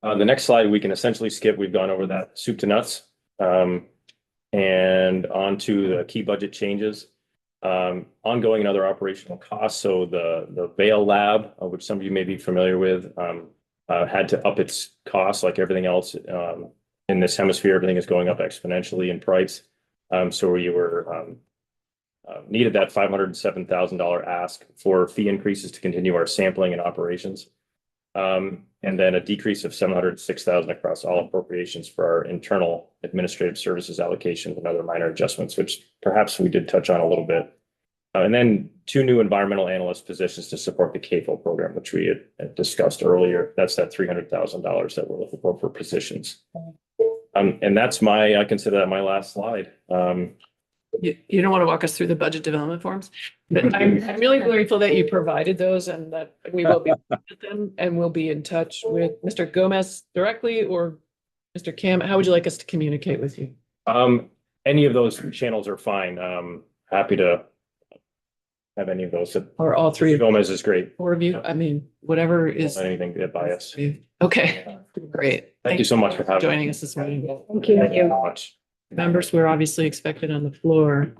Speaker 11: The next slide, we can essentially skip. We've gone over that soup to nuts. And on to the key budget changes. Ongoing and other operational costs. So the Vail lab, which some of you may be familiar with, had to up its costs like everything else in this hemisphere. Everything is going up exponentially in price. So we were needed that $507,000 ask for fee increases to continue our sampling and operations. And then a decrease of $706,000 across all appropriations for our internal administrative services allocations and other minor adjustments, which perhaps we did touch on a little bit. And then 2 new environmental analyst positions to support the CAFO program, which we had discussed earlier. That's that $300,000 that we're looking for positions. And that's I consider that my last slide.
Speaker 2: You don't want to walk us through the budget development forms, but I'm really grateful that you provided those and that we will be with them and we'll be in touch with Mr. Gomez directly or Mr. Cam. How would you like us to communicate with you?
Speaker 11: Any of those channels are fine. Happy to have any of those.
Speaker 2: Or all three?
Speaker 11: Gomez is great.
Speaker 2: 4 of you? I mean, whatever is.
Speaker 11: Anything to get by us.
Speaker 2: Okay, great.
Speaker 11: Thank you so much for
Speaker 2: joining us this morning.
Speaker 9: Thank you.
Speaker 11: Thank you so much.
Speaker 2: Members were obviously expected on the floor.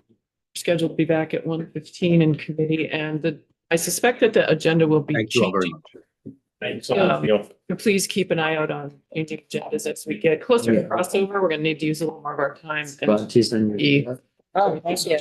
Speaker 2: Scheduled to be back at 1:15 in committee, and I suspect that the agenda will be
Speaker 6: Thank you all very
Speaker 2: changing.
Speaker 6: much.
Speaker 11: Thank you so much. Neil.
Speaker 2: So please keep an eye out on changing agendas as we get closer to crossover. We're going to need to use a little more of our time. and
Speaker 10: Bounties on your.
Speaker 2: be-
Speaker 1: Oh, thank you.